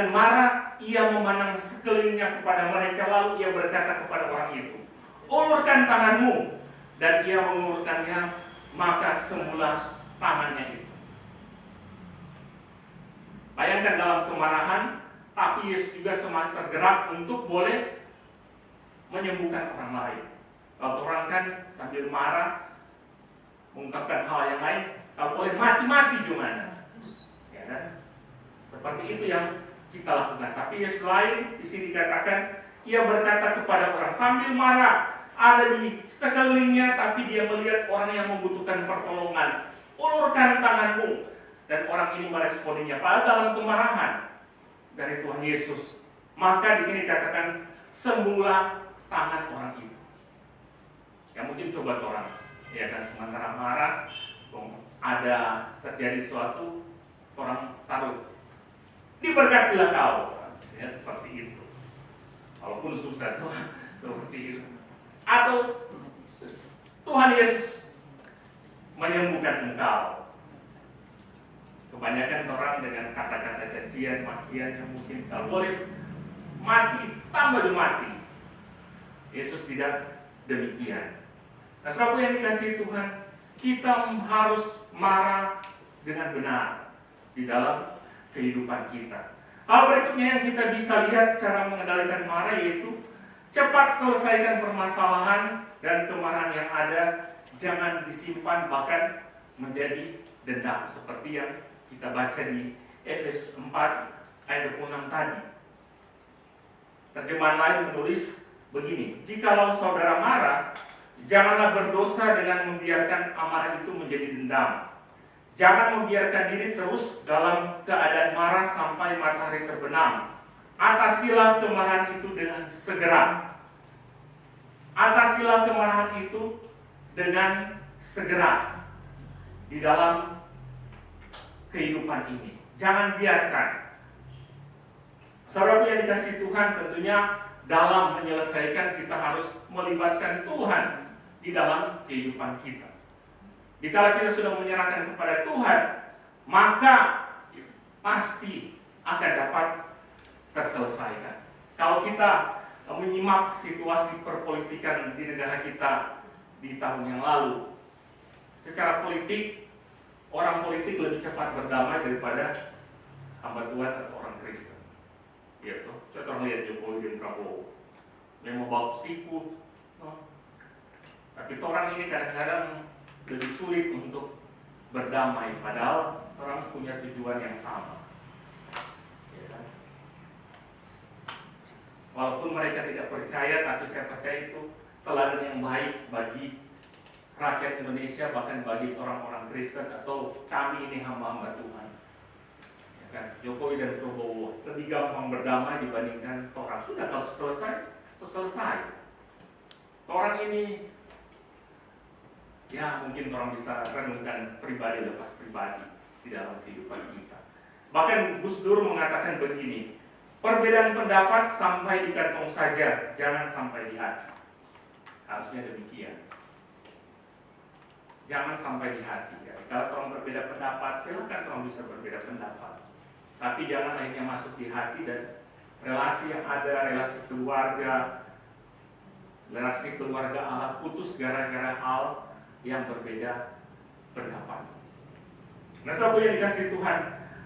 Speaker 2: marah ia memandang sekelilingnya kepada mereka, lalu ia berkata kepada orang itu, ulurkan tanganmu. Dan ia mengulurkannya, maka semula tangannya itu. Bayangkan dalam kemarahan, tapi Yesus juga semakin tergerak untuk boleh menyembuhkan orang lain. Kalau orang kan sambil marah, mengungkapkan hal yang lain, kalau boleh mati-mati gimana? Ya kan? Seperti itu yang kita lakukan. Tapi Yesus lain, di sini dikatakan, ia berkata kepada orang sambil marah, ada di sekelilingnya, tapi dia melihat orang yang membutuhkan pertolongan. Ulurkan tanganmu. Dan orang ini meresponinya pada dalam kemarahan dari Tuhan Yesus. Maka di sini dikatakan semula tangan orang itu. Ya mungkin coba orang, ya kan, sementara marah, ada terjadi sesuatu, orang taruh, diberkatilah kau, ya seperti itu. Walaupun susah tuh seperti itu. Atau Tuhan Yesus menyembuhkan engkau. Kebanyakan orang dengan kata-kata cacian, makian yang mungkin kalau boleh mati, tambah mati. Yesus tidak demikian. Nah, saudara yang dikasihi Tuhan, kita harus marah dengan benar di dalam kehidupan kita. Hal berikutnya yang kita bisa lihat cara mengendalikan marah yaitu cepat selesaikan permasalahan dan kemarahan yang ada, jangan disimpan bahkan menjadi dendam seperti yang kita baca di Efesus 4 ayat 26 tadi. Terjemahan lain menulis begini, jikalau saudara marah, janganlah berdosa dengan membiarkan amarah itu menjadi dendam. Jangan membiarkan diri terus dalam keadaan marah sampai matahari terbenam. Atasilah kemarahan itu dengan segera. Atasilah kemarahan itu dengan segera di dalam kehidupan ini. Jangan biarkan. Saudaraku yang dikasihi Tuhan, tentunya dalam menyelesaikan kita harus melibatkan Tuhan di dalam kehidupan kita. Jika kita sudah menyerahkan kepada Tuhan, maka pasti akan dapat terselesaikan. Kalau kita menyimak situasi perpolitikan di negara kita di tahun yang lalu, secara politik, orang politik lebih cepat berdamai daripada hamba Tuhan atau orang Kristen. Ya, contoh lihat Jokowi dan Prabowo, memang bau siku, tapi orang ini kadang-kadang lebih sulit untuk berdamai, padahal orang punya tujuan yang sama. Ya kan? Walaupun mereka tidak percaya, tapi saya percaya itu teladan yang baik bagi rakyat Indonesia, bahkan bagi orang-orang Kristen atau kami ini hamba-hamba Tuhan. Ya kan? Jokowi dan Prabowo lebih gampang berdamai dibandingkan orang. Sudah, kalau selesai. Orang ini, ya mungkin orang bisa renungkan pribadi lepas pribadi di dalam kehidupan kita. Bahkan Gus Dur mengatakan begini, perbedaan pendapat sampai di kantong saja, jangan sampai di hati. Harusnya demikian. Jangan sampai di hati. Ya. Kalau orang berbeda pendapat, silakan orang bisa berbeda pendapat. Tapi jangan akhirnya masuk di hati dan relasi yang ada, relasi keluarga Allah putus gara-gara hal yang berbeda pendapat. Nah, saudara yang dikasihi Tuhan,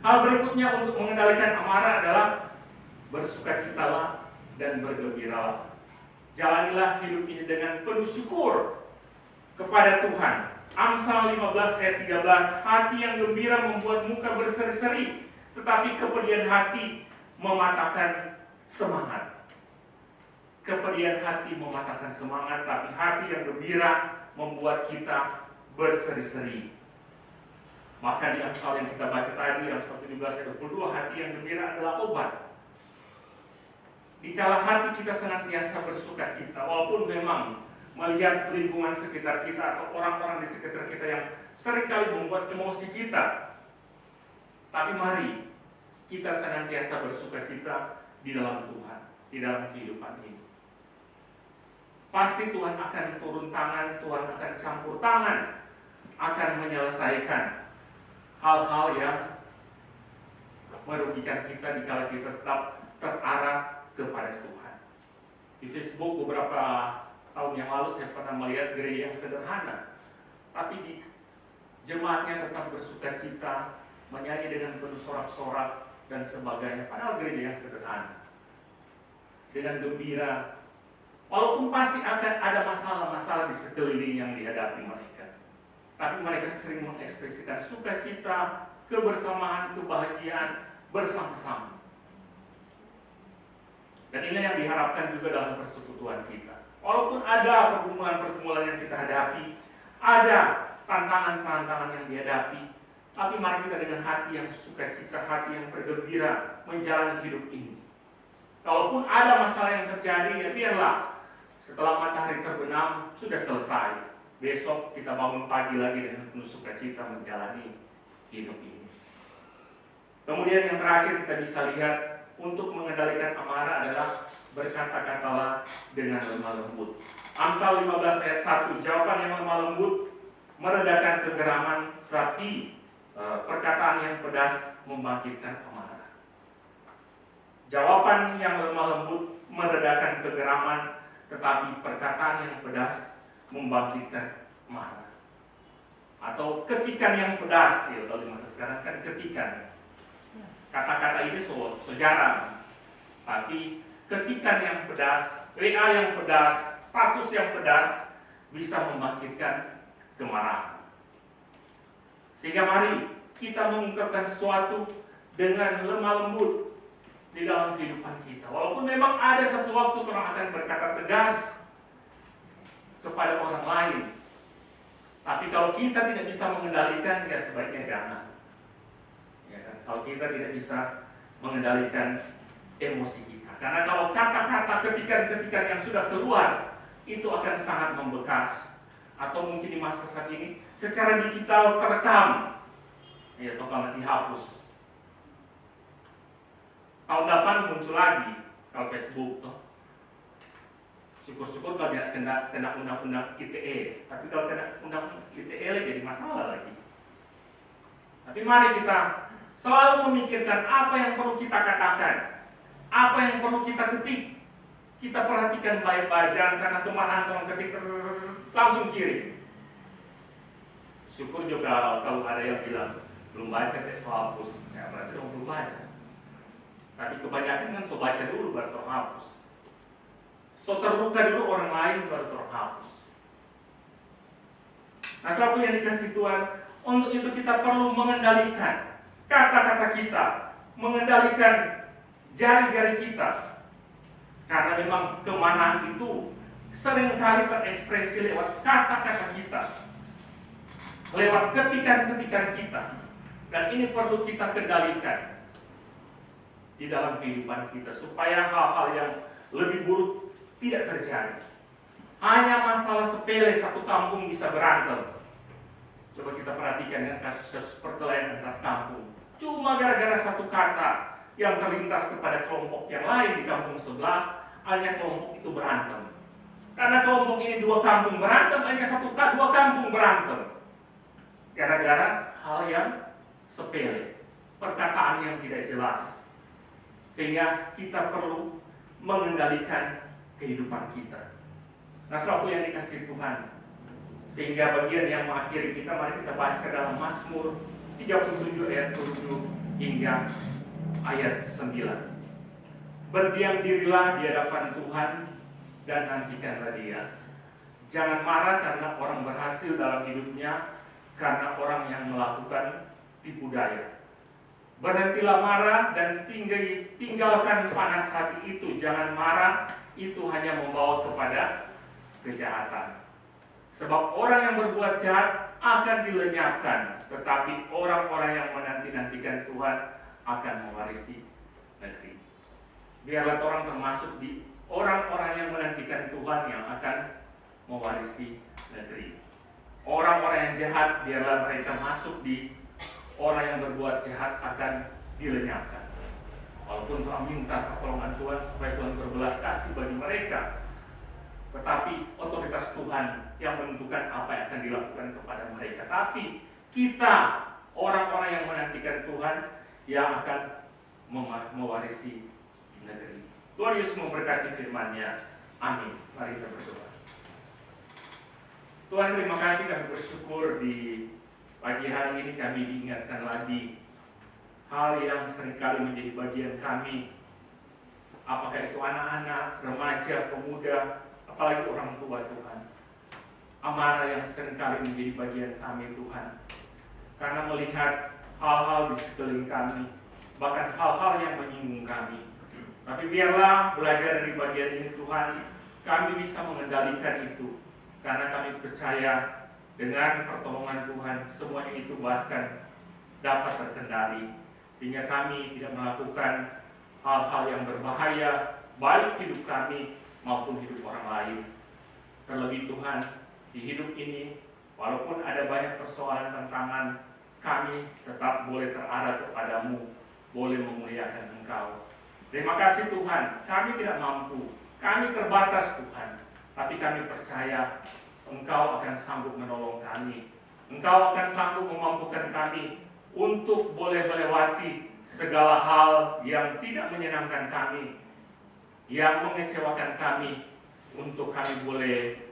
Speaker 2: hal berikutnya untuk mengendalikan amarah adalah bersukacitalah dan bergembiralah. Jalanilah hidup ini dengan penuh syukur kepada Tuhan. Amsal 15 ayat 13, hati yang gembira membuat muka berseri-seri, tetapi kepedihan hati mematahkan semangat. Kepedihan hati mematahkan semangat, tapi hati yang gembira membuat kita berseri-seri. Maka di Amsal yang kita baca tadi, Amsal 17 ayat 22, hati yang gembira adalah obat. Dikala hati kita senantiasa bersuka cita, walaupun memang melihat lingkungan sekitar kita atau orang-orang di sekitar kita yang seringkali membuat emosi kita, tapi mari kita senantiasa bersuka cita di dalam Tuhan, di dalam kehidupan ini. Pasti Tuhan akan turun tangan, Tuhan akan campur tangan, akan menyelesaikan hal-hal yang merugikan kita dikala kita tetap terarah kepada Tuhan. Di Facebook beberapa tahun yang lalu saya pernah melihat gereja yang sederhana, tapi di jemaatnya tetap bersuka cita, menyanyi dengan penuh sorak-sorak dan sebagainya, padahal gereja yang sederhana, dengan gembira. Walaupun pasti akan ada masalah-masalah di sekeliling yang dihadapi mereka, tapi mereka sering mengekspresikan sukacita, kebersamaan, kebahagiaan bersama-sama. Dan ini yang diharapkan juga dalam persekutuan kita. Walaupun ada pergumulan-pergumulan yang kita hadapi, ada tantangan-tantangan yang dihadapi, tapi mari kita dengan hati yang sukacita, hati yang bergembira menjalani hidup ini. Kalaupun ada masalah yang terjadi, ya biarlah setelah matahari terbenam sudah selesai. Besok kita bangun pagi lagi dengan penuh sukacita menjalani hidup ini. Kemudian yang terakhir kita bisa lihat untuk mengendalikan amarah adalah berkata-katalah dengan lemah lembut. Amsal 15 ayat 1, jawaban yang lemah lembut meredakan kegeraman, tapi perkataan yang pedas membangkitkan amarah. Jawaban yang lemah lembut meredakan kegeraman, tetapi perkataan yang pedas membangkitkan marah. Atau ketikan yang pedas, ya, kalau di masa sekarang kan ketikan. Kata-kata ini sejarah, tapi ketikan yang pedas, WA yang pedas, status yang pedas bisa membangkitkan kemarahan. Sehingga mari kita mengungkapkan sesuatu dengan lemah lembut di dalam kehidupan kita. Walaupun memang ada satu waktu orang akan berkata tegas kepada orang lain, Tapi kalau kita tidak bisa mengendalikan, ya sebaiknya jangan. Ya kan? Kalau kita tidak bisa mengendalikan emosi kita. Karena kalau kata-kata ketikan-ketikan yang sudah keluar, itu akan sangat membekas. Atau mungkin di masa saat ini, secara digital terekam. Ya, atau kalau dihapus. Tahun depan muncul lagi, kalau Facebook tuh. Syukur-syukur kalau tidak kena undang-undang ITE. Tapi kalau kena undang-undang ITE lagi jadi masalah lagi. Tapi mari kita selalu memikirkan apa yang perlu kita katakan, apa yang perlu kita ketik. Kita perhatikan baik-baik, jangan karena kemarahan orang ketik langsung kirim. Syukur juga kalau ada yang bilang belum baca teks hapus, ya berarti orang belum baca. Tapi kebanyakan kan so baca dulu baru terhapus. So terbuka dulu orang lain baru terhapus. Nah, selalu yang dikasih Tuhan, untuk itu kita perlu mengendalikan kata-kata kita, mengendalikan jari-jari kita. Karena memang kemarahan itu seringkali terekspresi lewat kata-kata kita, lewat ketikan-ketikan kita. Dan ini perlu kita kendalikan di dalam kehidupan kita, supaya hal-hal yang lebih buruk tidak terjadi. Hanya masalah sepele satu kampung bisa berantem. Coba kita perhatikan ya, kasus-kasus perkelahian antar kampung. Cuma gara-gara satu kata yang terlintas kepada kelompok yang lain di kampung sebelah, hanya kelompok itu berantem. Karena kelompok ini dua kampung berantem, hanya dua kampung berantem. Gara-gara hal yang sepele, perkataan yang tidak jelas. Sehingga kita perlu mengendalikan kehidupan kita. Nah, sesuatu yang dikasih Tuhan. Sehingga bagian yang mengakhiri kita, mari kita baca dalam Mazmur 37 ayat 7 hingga ayat 9. Berdiam dirilah di hadapan Tuhan dan nantikanlah Dia. Jangan marah karena orang berhasil dalam hidupnya, karena orang yang melakukan tipu daya. Berhentilah marah dan tinggalkan panas hati itu. Jangan marah, itu hanya membawa kepada kejahatan. Sebab orang yang berbuat jahat akan dilenyapkan, tetapi orang-orang yang menanti-nantikan Tuhan akan mewarisi negeri. Biarlah orang termasuk di orang-orang yang menantikan Tuhan yang akan mewarisi negeri. Orang-orang yang jahat, biarlah mereka masuk di orang yang berbuat jahat akan dilenyapkan. Walaupun Tuhan minta pertolongan Tuhan supaya Tuhan berbelas kasih bagi mereka, tetapi otoritas Tuhan yang menentukan apa yang akan dilakukan kepada mereka. Tapi kita, orang-orang yang menantikan Tuhan, yang akan mewarisi negeri. Tuhan Yesus memberkati firman-Nya. Amin. Mari kita berdoa. Tuhan, terima kasih, kami bersyukur di pagi hari ini kami diingatkan lagi hal yang seringkali menjadi bagian kami. Apakah itu anak-anak, remaja, pemuda, apalagi orang tua Tuhan. Amarah yang seringkali menjadi bagian kami Tuhan. Karena melihat hal-hal di sekeliling kami, bahkan hal-hal yang menyinggung kami. Tapi biarlah belajar dari bagian ini Tuhan, kami bisa mengendalikan itu. Karena kami percaya dengan pertolongan Tuhan, semuanya itu bahkan dapat terkendali. Sehingga kami tidak melakukan hal-hal yang berbahaya, baik hidup kami maupun hidup orang lain. Terlebih Tuhan, di hidup ini, walaupun ada banyak persoalan tantangan, kami tetap boleh terarah kepadamu, boleh memuliakan Engkau. Terima kasih Tuhan, kami tidak mampu, kami terbatas Tuhan, tapi kami percaya Engkau akan sanggup menolong kami. Engkau akan sanggup memampukan kami untuk boleh melewati segala hal yang tidak menyenangkan kami, yang mengecewakan kami, untuk kami boleh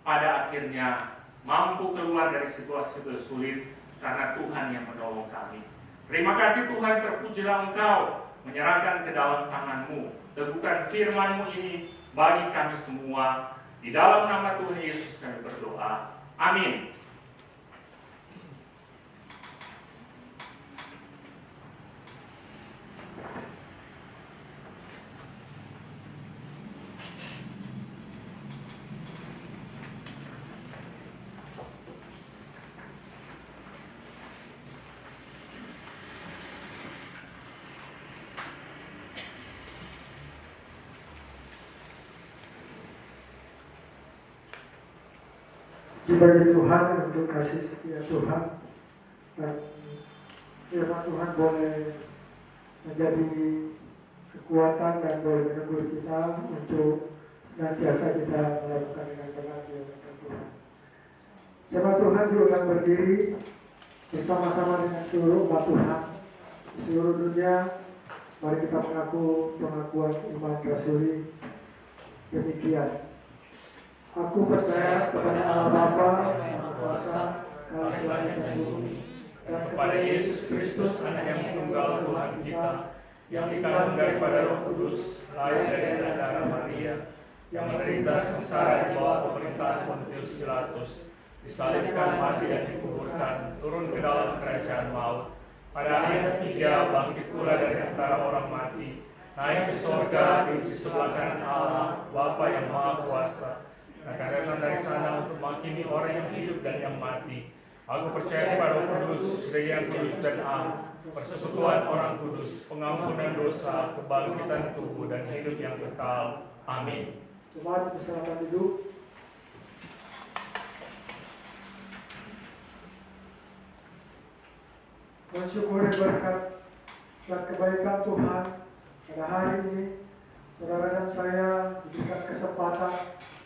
Speaker 2: pada akhirnya mampu keluar dari situasi sulit karena Tuhan yang menolong kami. Terima kasih Tuhan, terpujilah Engkau, menyerahkan ke dalam tangan-Mu, teguhkan firman-Mu ini bagi kami semua. Di dalam nama Tuhan Yesus kami berdoa. Amin.
Speaker 1: bagi Tuhan untuk kasih setia Tuhan, dan firman Tuhan boleh menjadi kekuatan dan boleh menegur kita untuk senantiasa kita melakukan dengan benar di hadapan Tuhan. Jemaat Tuhan juga akan berdiri bersama-sama dengan seluruh umat Tuhan di seluruh dunia. Mari kita mengaku pengakuan iman rasuli demikian. Aku percaya kepada Allah Bapa yang Maha Kuasa, Allah langit dan bumi, dan kepada Yesus Kristus, Anak yang tunggal Tuhan kita, yang dikandung daripada Roh Kudus, lahir dari darah Maria, yang menderita sengsara di bawah pemerintahan Pontius Pilatus, disalibkan, mati dan dikuburkan, turun ke dalam kerajaan maut. Pada hari ketiga bangkit pula dari antara orang mati, naik ke sorga, duduk di sebelah kanan Allah, Bapa yang Maha Kuasa, akan datang dari sana untuk menghakimi orang yang hidup dan yang mati. Aku percaya kepada Roh Kudus, Gereja yang kudus dan am, persekutuan orang kudus, pengampunan dosa, kebangkitan tubuh dan hidup yang kekal. Amin. Jemaat silakan duduk. Mensyukuri berkat dan kebaikan Tuhan pada hari ini, saudara dan saya diberikan kesempatan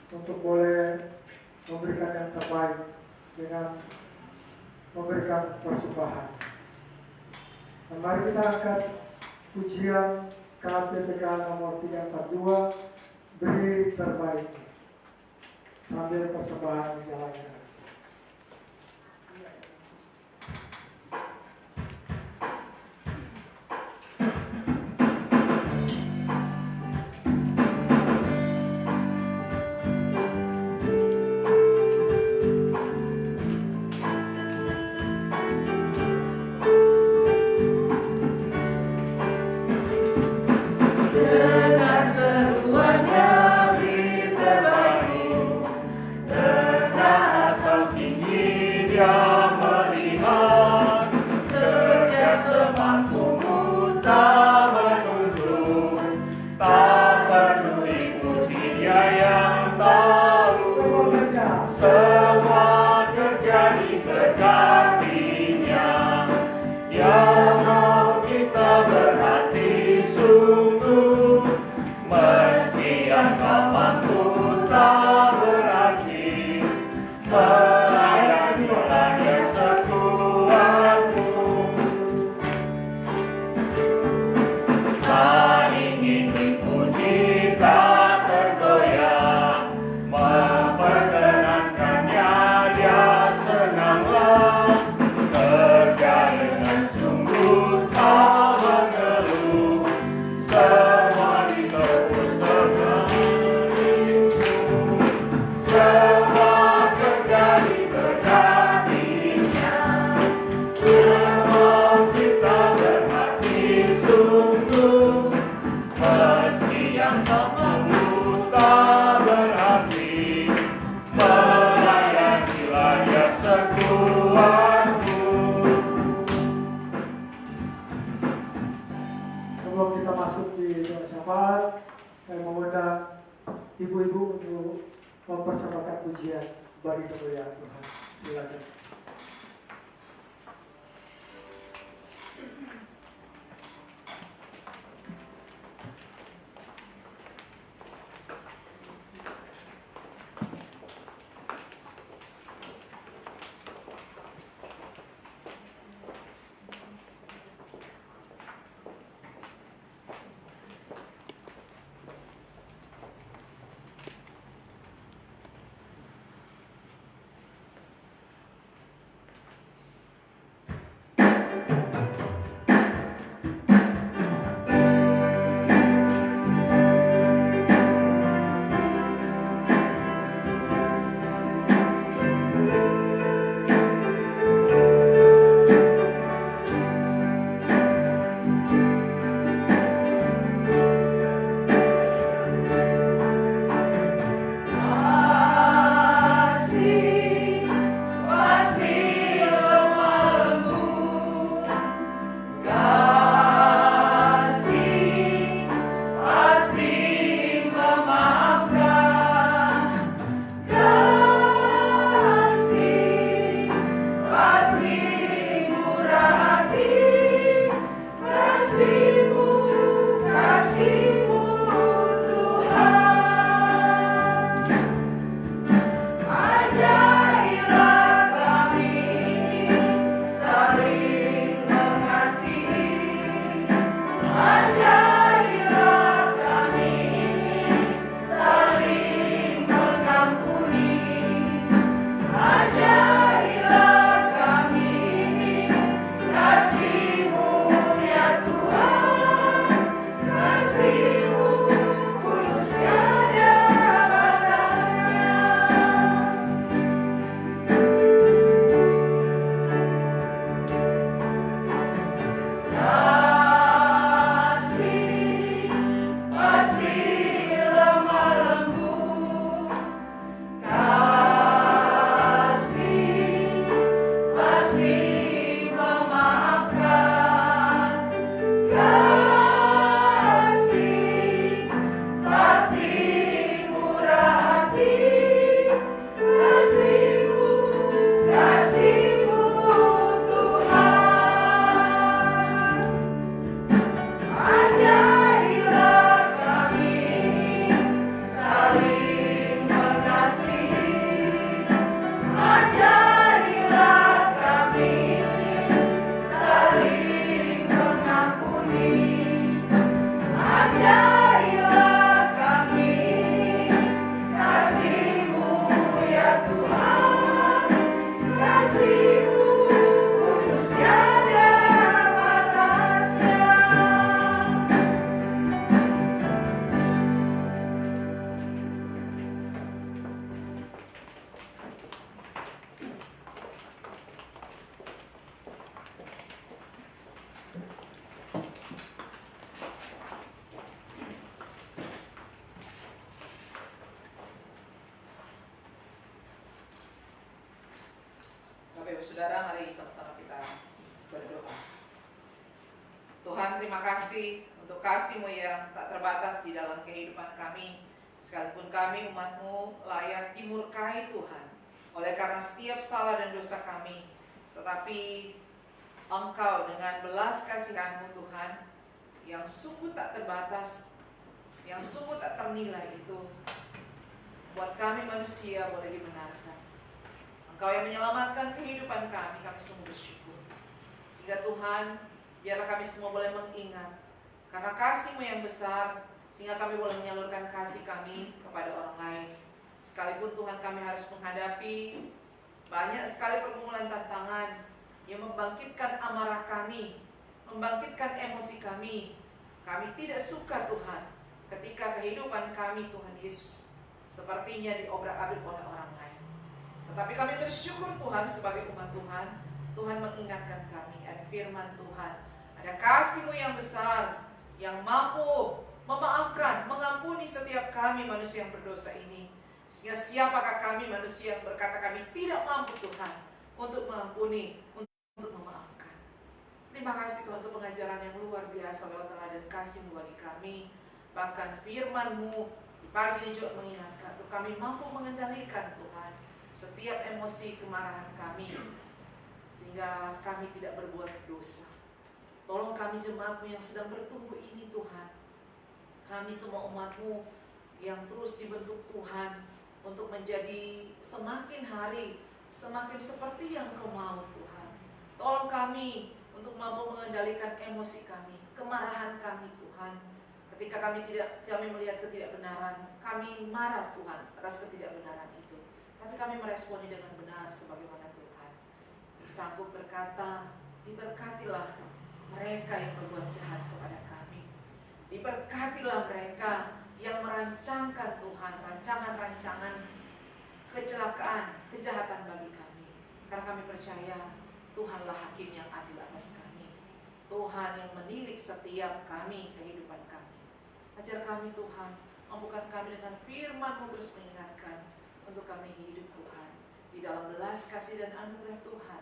Speaker 1: untuk boleh memberikan yang terbaik dengan memberikan persembahan. Dan mari kita angkat pujian KPTK nomor 342, beri terbaik, sambil persembahan dijalankan. Ibu-ibu untuk mempersembahkan pujian bagi kemuliaan Tuhan. Silakan.
Speaker 3: Bapak Ibu Saudara, mari sama-sama kita berdoa. Tuhan, terima kasih untuk kasih-Mu yang tak terbatas di dalam kehidupan kami. Sekalipun kami umat-Mu layak dimurkai Tuhan oleh karena setiap salah dan dosa kami, tetapi Engkau dengan belas kasihan-Mu Tuhan yang sungguh tak terbatas, yang sungguh tak ternilai itu, buat kami manusia boleh dibenarkan. Engkau yang menyelamatkan kehidupan kami sungguh bersyukur. Sehingga Tuhan, biarlah kami semua boleh mengingat, karena kasih-Mu yang besar, sehingga kami boleh menyalurkan kasih kami kepada orang lain. Sekalipun Tuhan kami harus menghadapi banyak sekali pergumulan tantangan yang membangkitkan amarah kami, membangkitkan emosi kami. Kami tidak suka Tuhan ketika kehidupan kami Tuhan Yesus sepertinya diobrak-abrik oleh orang lain. Tetapi kami bersyukur Tuhan sebagai umat Tuhan, Tuhan mengingatkan kami, ada firman Tuhan, ada kasih-Mu yang besar, yang mampu memaafkan, mengampuni setiap kami manusia yang berdosa ini. Sehingga siapakah kami manusia yang berkata kami tidak mampu Tuhan untuk mengampuni, untuk memaafkan. Terima kasih Tuhan untuk pengajaran yang luar biasa lewat teladan kasih-Mu bagi kami. Bahkan firman-Mu di pagi ini juga mengingatkan untuk kami mampu mengendalikan Tuhan setiap emosi kemarahan kami, sehingga kami tidak berbuat dosa. Tolong kami jemaat-Mu yang sedang bertumbuh ini Tuhan, kami semua umat-Mu yang terus dibentuk Tuhan untuk menjadi semakin hari semakin seperti yang Engkau mau Tuhan. Tolong kami untuk mampu mengendalikan emosi kami, kemarahan kami Tuhan. Ketika kami melihat ketidakbenaran, kami marah Tuhan atas ketidakbenaran itu. Tapi kami meresponi dengan benar sebagaimana Tuhan sanggup berkata, diberkatilah mereka yang berbuat jahat kepada kami. Diberkatilah mereka yang merancangkan Tuhan, rancangan-rancangan kecelakaan, kejahatan bagi kami. Karena kami percaya Tuhanlah hakim yang adil atas kami. Tuhan yang menilik setiap kami, kehidupan kami. Ajar kami Tuhan, mampukan kami dengan firman-Mu terus mengingatkan untuk kami hidup Tuhan di dalam belas kasih dan anugerah Tuhan,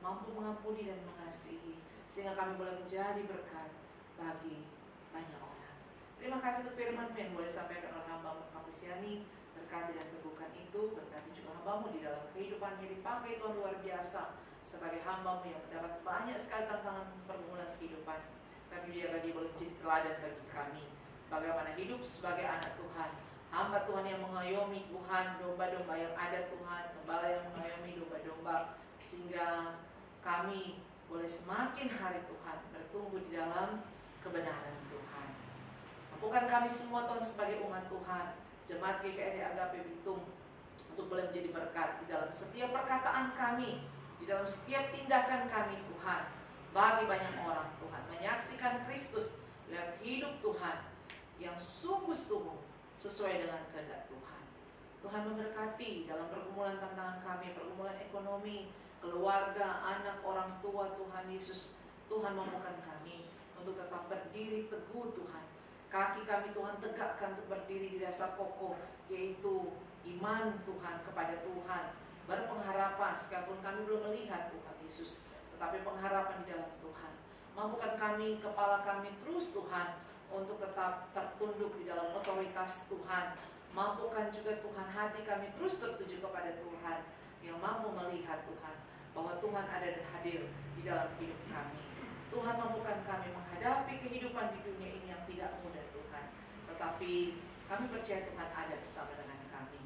Speaker 3: mampu mengampuni dan mengasihi, sehingga kami boleh menjadi berkat bagi banyak orang. Terima kasih untuk firman-Mu yang boleh disampaikan oleh hamba-Mu Kapusiani. Berkati dan teguhkan itu, berkati juga hamba-Mu di dalam kehidupannya, dipakai Tuhan luar biasa sebagai hamba-Mu yang mendapat banyak sekali tantangan pergumulan kehidupan. Tapi biarlah dia boleh menjadi teladan bagi kami bagaimana hidup sebagai anak Tuhan, hamba Tuhan yang mengayomi Tuhan, domba-domba yang ada Tuhan, gembala yang mengayomi domba-domba, sehingga kami boleh semakin hari Tuhan bertumbuh di dalam kebenaran Tuhan. Mampukan kami semua Tuhan sebagai umat Tuhan, jemaat GKRI Agape Bitung, untuk boleh menjadi berkat di dalam setiap perkataan kami, di dalam setiap tindakan kami Tuhan, bagi banyak orang Tuhan, menyaksikan Kristus lewat hidup Tuhan yang sungguh-sungguh sesuai dengan kehendak Tuhan. Tuhan memberkati dalam pergumulan tantangan kami, pergumulan ekonomi, keluarga, anak, orang tua Tuhan Yesus. Tuhan mampukan kami untuk tetap berdiri teguh Tuhan. Kaki kami Tuhan tegakkan untuk berdiri di dasar kokoh, yaitu iman Tuhan kepada Tuhan, berpengharapan sekalipun kami belum melihat Tuhan Yesus, tetapi pengharapan di dalam Tuhan. Mampukan kami, kepala kami terus Tuhan untuk tetap tertunduk di dalam otoritas Tuhan. Mampukan juga Tuhan hati kami terus tertuju kepada Tuhan, yang mampu melihat Tuhan bahwa Tuhan ada dan hadir di dalam hidup kami. Tuhan mampukan kami menghadapi kehidupan di dunia ini yang tidak mudah Tuhan, tetapi kami percaya Tuhan ada bersama dengan kami.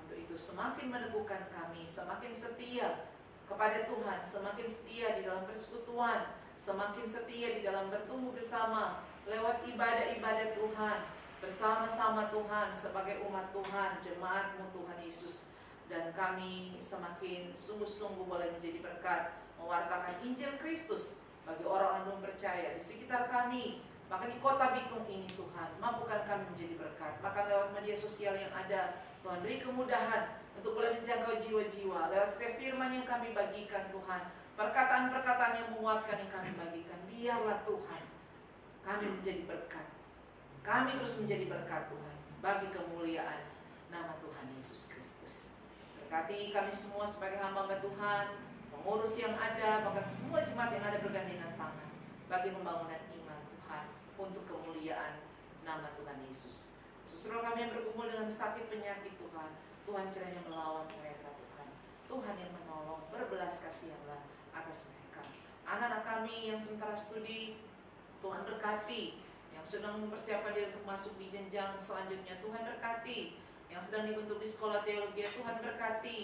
Speaker 3: Untuk itu semakin meneguhkan kami, semakin setia kepada Tuhan, semakin setia di dalam persekutuan, semakin setia di dalam bertumbuh bersama lewat ibadah-ibadah Tuhan, bersama-sama Tuhan sebagai umat Tuhan, jemaat-Mu Tuhan Yesus. Dan kami semakin sungguh-sungguh boleh menjadi berkat, mewartakan Injil Kristus bagi orang yang belum percaya di sekitar kami, bahkan di kota Bitung ini Tuhan. Mampukan kami menjadi berkat, bahkan lewat media sosial yang ada. Tuhan beri kemudahan untuk boleh menjangkau jiwa-jiwa lewat setiap firman yang kami bagikan Tuhan, perkataan-perkataan yang menguatkan yang kami bagikan. Biarlah Tuhan kami menjadi berkat, kami terus menjadi berkat Tuhan bagi kemuliaan nama Tuhan Yesus Kristus. Berkati kami semua sebagai hamba Tuhan, pengurus yang ada, bahkan semua jemaat yang ada bergandengan tangan bagi pembangunan iman Tuhan untuk kemuliaan nama Tuhan Yesus. Saudara kami yang bergumul dengan sakit penyakit Tuhan, Tuhan kiranya melawan mereka Tuhan. Tuhan yang menolong, berbelas kasihanlah atas mereka. Anak-anak kami yang sementara studi, Tuhan berkati. Yang sedang mempersiapkan diri untuk masuk di jenjang selanjutnya, Tuhan berkati. Yang sedang dibentuk di sekolah teologi, Tuhan berkati.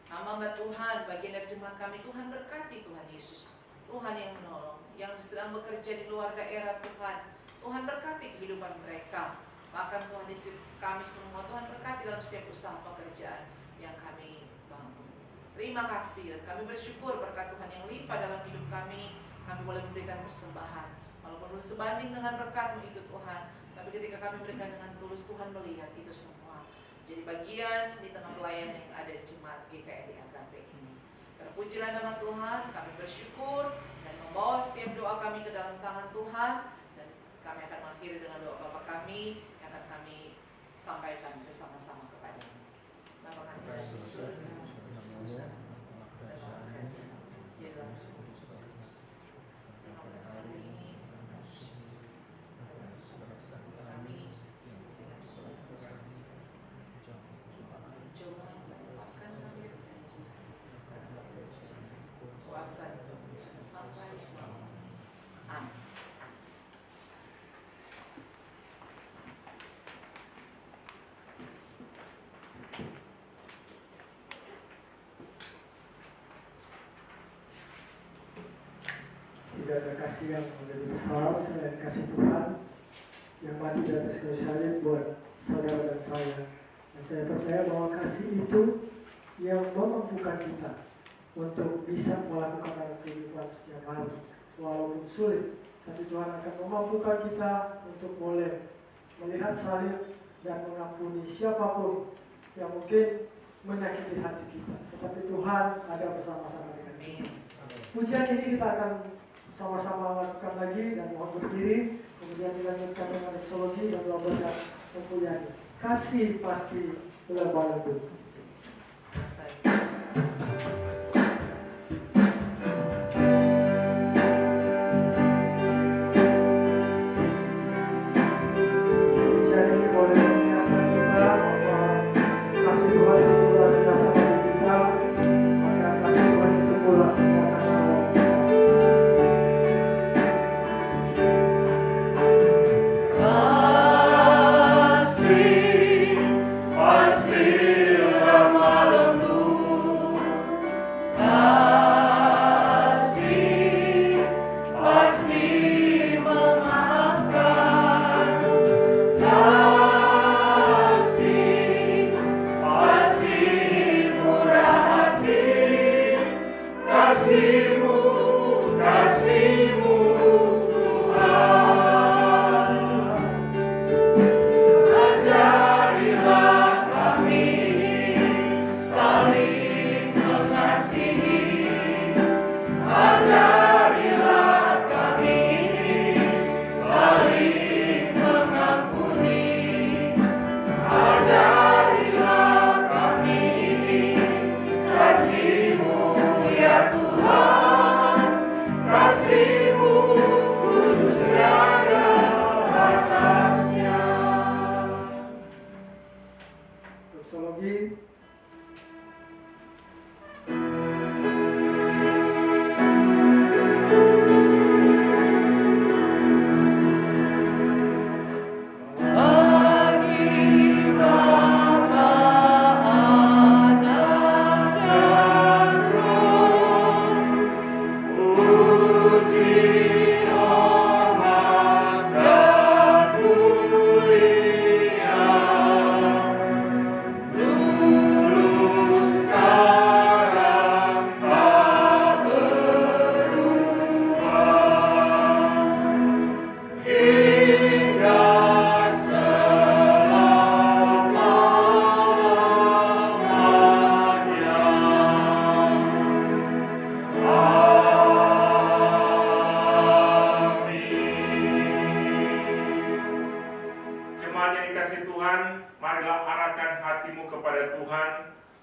Speaker 3: Hamba Tuhan, bagian dari jemaat kami, Tuhan berkati Tuhan Yesus. Tuhan yang menolong. Yang sedang bekerja di luar daerah Tuhan, Tuhan berkati kehidupan mereka. Bahkan Tuhan di kami semua, Tuhan berkati dalam setiap usaha pekerjaan yang kami bangun. Terima kasih, dan kami bersyukur berkat Tuhan yang limpah dalam hidup kami. Kami boleh memberikan persembahan, walaupun belum sebanding dengan berkat-Mu itu Tuhan, tapi ketika kami berikan dengan tulus, Tuhan melihat itu semua jadi bagian di tengah pelayanan yang ada di jemaat GKRI Agape ini. Terpujilah nama Tuhan, kami bersyukur dan membawa setiap doa kami ke dalam tangan Tuhan, dan kami akan mengakhiri dengan doa Bapa kami yang akan kami sampaikan bersama-sama kepada-Mu. Bapa kami yang di surga,
Speaker 1: tidak ada kasih yang lebih besar selain kasih Tuhan yang mati di atas kayu salib buat saudara dan saya. Dan saya percaya bahwa kasih itu yang memampukan kita untuk bisa melakukan dalam kehidupan setiap hari, walaupun sulit. Tapi Tuhan akan memampukan kita untuk boleh melihat salib dan mengampuni siapapun yang mungkin menyakiti hati kita. Tetapi Tuhan ada bersama-sama dengan kita. Pujian ini kita akan sama-sama lakukan lagi dan mohon berdiri, kemudian dilanjutkan dengan eksologi dan doa berkat mempunyai kasih pasti berlalu.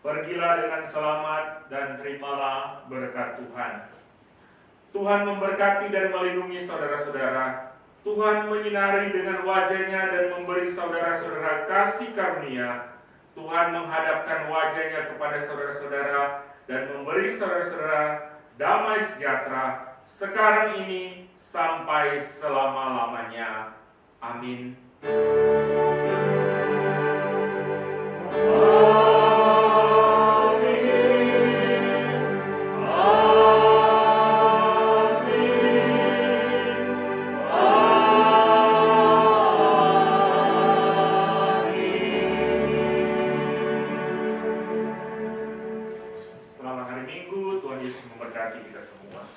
Speaker 2: Pergilah dengan selamat dan terimalah berkat Tuhan. Tuhan memberkati dan melindungi saudara-saudara. Tuhan menyinari dengan wajah-Nya dan memberi saudara-saudara kasih karunia. Tuhan menghadapkan wajah-Nya kepada saudara-saudara dan memberi saudara-saudara damai sejahtera sekarang ini sampai selama-lamanya. Amin. Selamat hari Minggu, Tuhan Yesus memberkati kita semua.